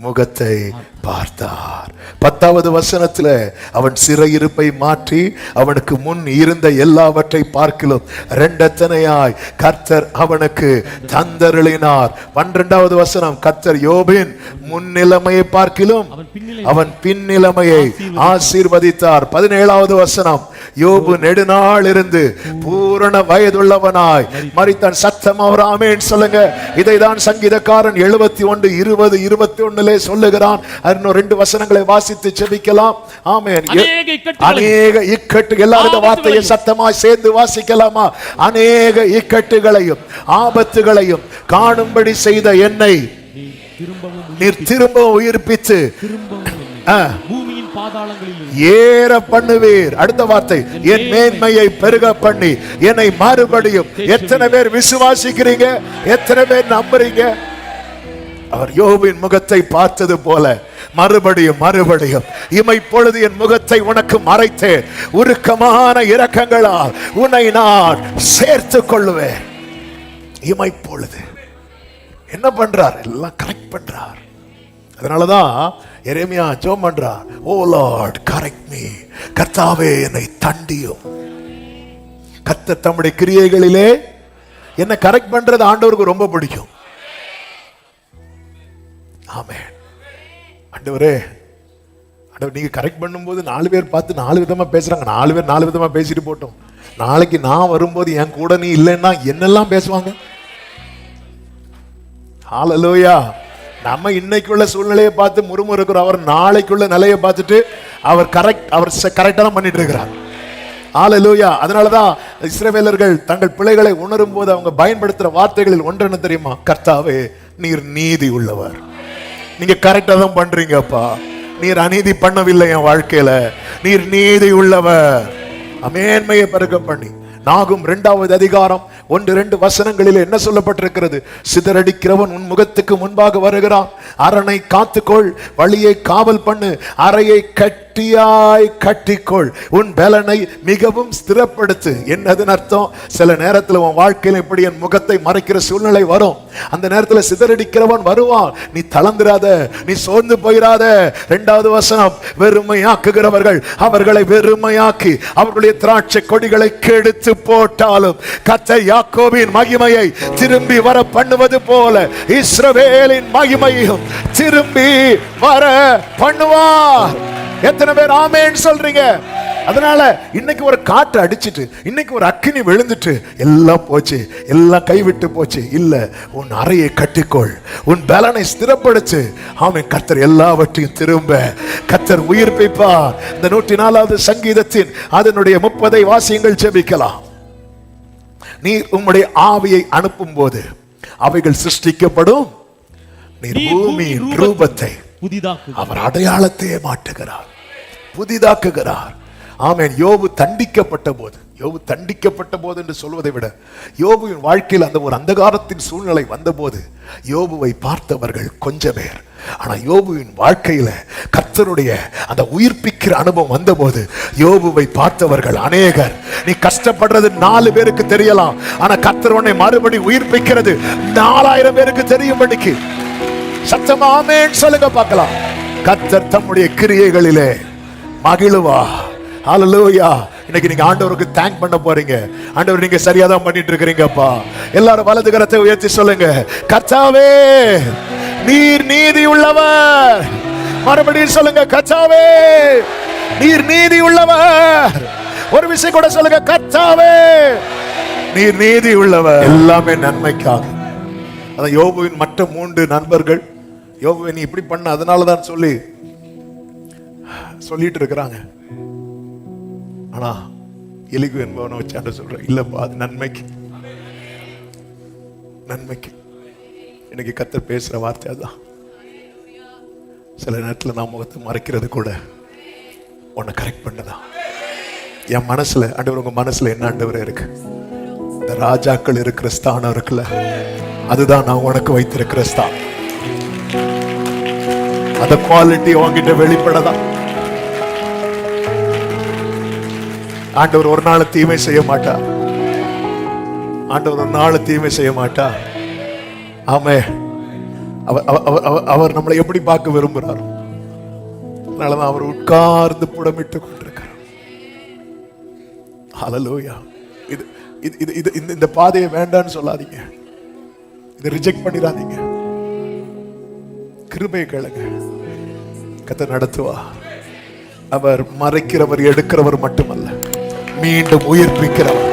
A: முகத்தை பார்த்தார். 10வது வசனத்துல அவன் சிறையிருப்பை மாற்றி அவனுக்கு முன் இருந்த எல்லாவற்றை பார்க்கிலும் இரண்டத்தனையாய் கர்த்தர் அவனுக்கு தந்தருளினார். 12வது வசனம், கர்த்தர் யோபின் முன்னிலைமையை பார்க்கிலும் அவன் பின்னிலைமையை ஆசீர்வதித்தார். 17வது வசனம், யோபு நெடுநாள் இருந்து பூரண வயதுள்ளவனாய் மரித்தான். சத்தம் அவர் ஆமேன் சொல்லுங்க. இதைதான் சங்கீதக்காரன் 71, 20, 21 சொல்லுகிறான். இன்னும் 2 வசனங்களை வாசித்து ஜெபிக்கலாம். ஆமென். அநேக இக்கட்டு, எல்லாரும் இந்த வார்த்தையை சத்தமாய் சேர்ந்து வாசிக்கலாமா? அநேக இக்கட்டுகளையும் ஆபத்துகளையும் காணும்படி செய்த என்னை நீர் திரும்ப உயிர்ப்பித்து
B: பூமியின் பாதாளங்களில்
A: ஏற பண்ணுவீர். அடுத்த வார்த்தை, என் மேன்மையை பெருக பண்ணி என்னை மறுபடியும். எத்தனை பேர் விசுவாசிக்கிறீங்க? எத்தனை பேர் நம்புறீங்க? அவர் யோபின் முகத்தை பார்த்தது போல மறுபடியும் மறுபடியும் இமைப்பொழுது என் முகத்தை உனக்கு மறைத்தேன், உருக்கமான இரக்கங்களால் உன்னை நான் சேர்த்துக் கொள்ளுவேன். இமைப்பொழுது என்ன பண்றார்? எல்லாம் கரெக்ட் பண்றார். அதனாலதான் எரேமியா ஜெபம் பண்றார், ஓ லார்ட் கரெக்ட் மீ, கர்த்தாவே என்னை தண்டியும். கர்த்தர் தம்முடைய கிரியைகளிலே என்ன கரெக்ட் பண்றது ஆண்டவருக்கு ரொம்ப பிடிக்கும். ஆமென். ஆண்டவரே, ஆண்டவர் நீங்க கரெக்ட் பண்ணும்போது 4 பேர் பார்த்து 4 விதமா பேசுறாங்க. 4 பேர் 4 விதமா பேசிட்டு போட்டோம். நாளைக்கு நான் வரும்போது என் கூட நீ இல்லைன்னா என்னெல்லாம் பேசுவாங்க? ஹல்லேலூயா. நம்ம இன்னைக்குள்ள சூழ்நிலையை பார்த்து முறுமுறுக்கிறோம். அவர் நாளைக்குள்ள நிலையை பார்த்துட்டு அவர் கரெக்டா பண்ணிட்டு இருக்கிறார். ஹல்லேலூயா. அதனாலதான் இஸ்ரவேலர்கள் தங்கள் பிழைகளை உணரும் போது அவங்க பயன்படுத்துற வார்த்தைகளில் ஒன்று என்ன தெரியுமா? கர்த்தாவே நீர் நீதி உள்ளவர், நீங்க கரெக்டா தான் பண்றீங்கப்பா, நீர் அநீதி பண்ணவில்லை என் வாழ்க்கையில, நீர் நீதி உள்ளவர். மேன்மையை பெருக பண்ணி. நாகும் 2வது அதிகாரம் 1-2 வசனங்களில் என்ன சொல்லப்பட்டிருக்கிறது? சிதறடிக்கிறவன் உன் முகத்துக்கு முன்பாக வருகிறான், அரணை காத்துக்கொள், வழியை காவல் பண்ணு, அறையை கட்டியாய் கட்டிக்கொள், உன் பலனை மிகவும் ஸ்திரப்படுத்து. என்னதுன்னு அர்த்தம்? சில நேரத்தில் உன் வாழ்க்கையில் இப்படி என் முகத்தை மறைக்கிற சூழ்நிலை வரும். அந்த நேரத்தில் சிதறடிக்கிறவன் வருவான். நீ தளர்ந்திராத, நீ சோர்ந்து போயிராத. 2வது வசனம், வெறுமையாக்குகிறவர்கள் அவர்களை வெறுமையாக்கி அவர்களுடைய திராட்சை கொடிகளை கெடுத்து போட்டாலும் கர்த்தர் யாக்கோபின் மகிமையை திரும்பி வர பண்ணுவது போல இஸ்ரவேலின் மகிமையும் திரும்பி வர பண்ணுவார். எத்தனை பேர் ஆமென் சொல்றீங்க? அதனால இன்னைக்கு ஒரு காற்று அடிச்சிட்டு, இன்னைக்கு ஒரு அக்கினி விழுந்துட்டு எல்லாம் போச்சு, எல்லாம் கைவிட்டு போச்சு இல்ல. உன் அறையை கட்டிக்கொள், உன் பலனை ஸ்திரப்படுத்து. ஆமென். கர்த்தர் எல்லாவற்றையும் திரும்ப கர்த்தர் உயிர்ப்பிப்பார். இந்த 104வது சங்கீதத்தின் அதனுடைய 30 வாசியங்கள் ஜெபிக்கலாம். நீர் உம்முடைய ஆவியை அனுப்பும் போது அவைகள் சிருஷ்டிக்கப்படும், நீர் பூமியின் ரூபத்தை அவர் அடையாளத்தையே மாற்றுகிறார், புதிதாக்குகிறார். ஆமென். யோபு தண்டிக்கப்பட்ட போது என்று சொல்வதை விட யோபுவின் வாழ்க்கையில் அந்த ஒரு அந்தகாரத்தின் சூழ்நிலை வந்தபோது யோபுவை பார்த்தவர்கள் கொஞ்சம் பேர். ஆனா யோபுவின் வாழ்க்கையில கர்த்தருடைய அந்த உயிர்ப்பிக்கிற அனுபவம் வந்தபோது யோபுவை பார்த்தவர்கள் அநேகர். நீ கஷ்டப்படுறது 4 பேருக்கு தெரியலாம், ஆனா கர்த்தர் உன்னை மறுபடி உயிர்ப்பிக்கிறது 4000 பேருக்கு தெரியும்படிக்கு. சத்தமா ஆமென் சொல்லுங்க பார்க்கலாம். கர்த்தர் தம்முடைய கிரியைகளிலே மகிழுவா. ஹல்லேலூயா. இன்னைக்கு நீங்க ஆண்டவருக்கு தேங்க் பண்ண போறீங்க. ஆண்டவர் நீங்க சரியா தான் பண்ணிட்டு இருக்கிறீங்கப்பா. எல்லாரும் வலது கரத்தை உயர்த்தி சொல்லுங்க, கர்த்தாவே நீர் நீதி உள்ளவர். மறுபடியும் சொல்லுங்க, கர்த்தாவே நீர் நீதி உள்ளவர். ஒரு விஷயம் கூட சொல்லுங்க, கர்த்தாவே நீர் நீதி உள்ளவர். எல்லாமே நன்மைக்காக. அதான் யோபுவின் மற்ற 3 நண்பர்கள் யோபுவை நீ இப்படி பண்ண அதனாலதான் சொல்லிட்டு இருக்கிறாங்க. ஆனா எலிகு என்பவனை வச்சு சொல்ற, இல்லப்பா அது நன்மைக்கு. இன்னைக்கு கர்த்தர் பேசுற வார்த்தை அதான். சில நேரத்தில் நான் முகத்தை மறைக்கிறது கூட உன்னை கரெக்ட் பண்ணதான். என் மனசுல ஆண்டவர், உங்க மனசுல என்ன ஆண்டவர் இருக்கு? இந்த ராஜாக்கள் இருக்கிற ஸ்தானம் இருக்குல்ல, அதுதான் நான் உனக்கு வைத்திருக்கிற ஸ்தானம். அந்த குவாலிட்டி உன்கிட்ட வெளிப்படதான். ஆண்டவர் ஒரு நாள் தீமை செய்ய மாட்டா. ஆண்டவர் ஒரு நாள் தீமை செய்ய மாட்டா. ஆமே, அவர் நம்மளை எப்படி பார்க்க விரும்புகிறார்? அதனாலதான் அவர் உட்கார்ந்து புடமிட்டு கொண்டிருக்கிறார். ஹல்லேலூயா. இந்த பாதையை வேண்டான்னு சொல்லாதீங்க. இதை ரிஜெக்ட் பண்ணிடாதீங்க. கிருபையை கேளுங்க, கர்த்தர் நடத்துவா. அவர் மறைக்கிறவர், எடுக்கிறவர் மட்டுமல்ல, மீண்டும் உயிர்ப்பிக்கிறவர்.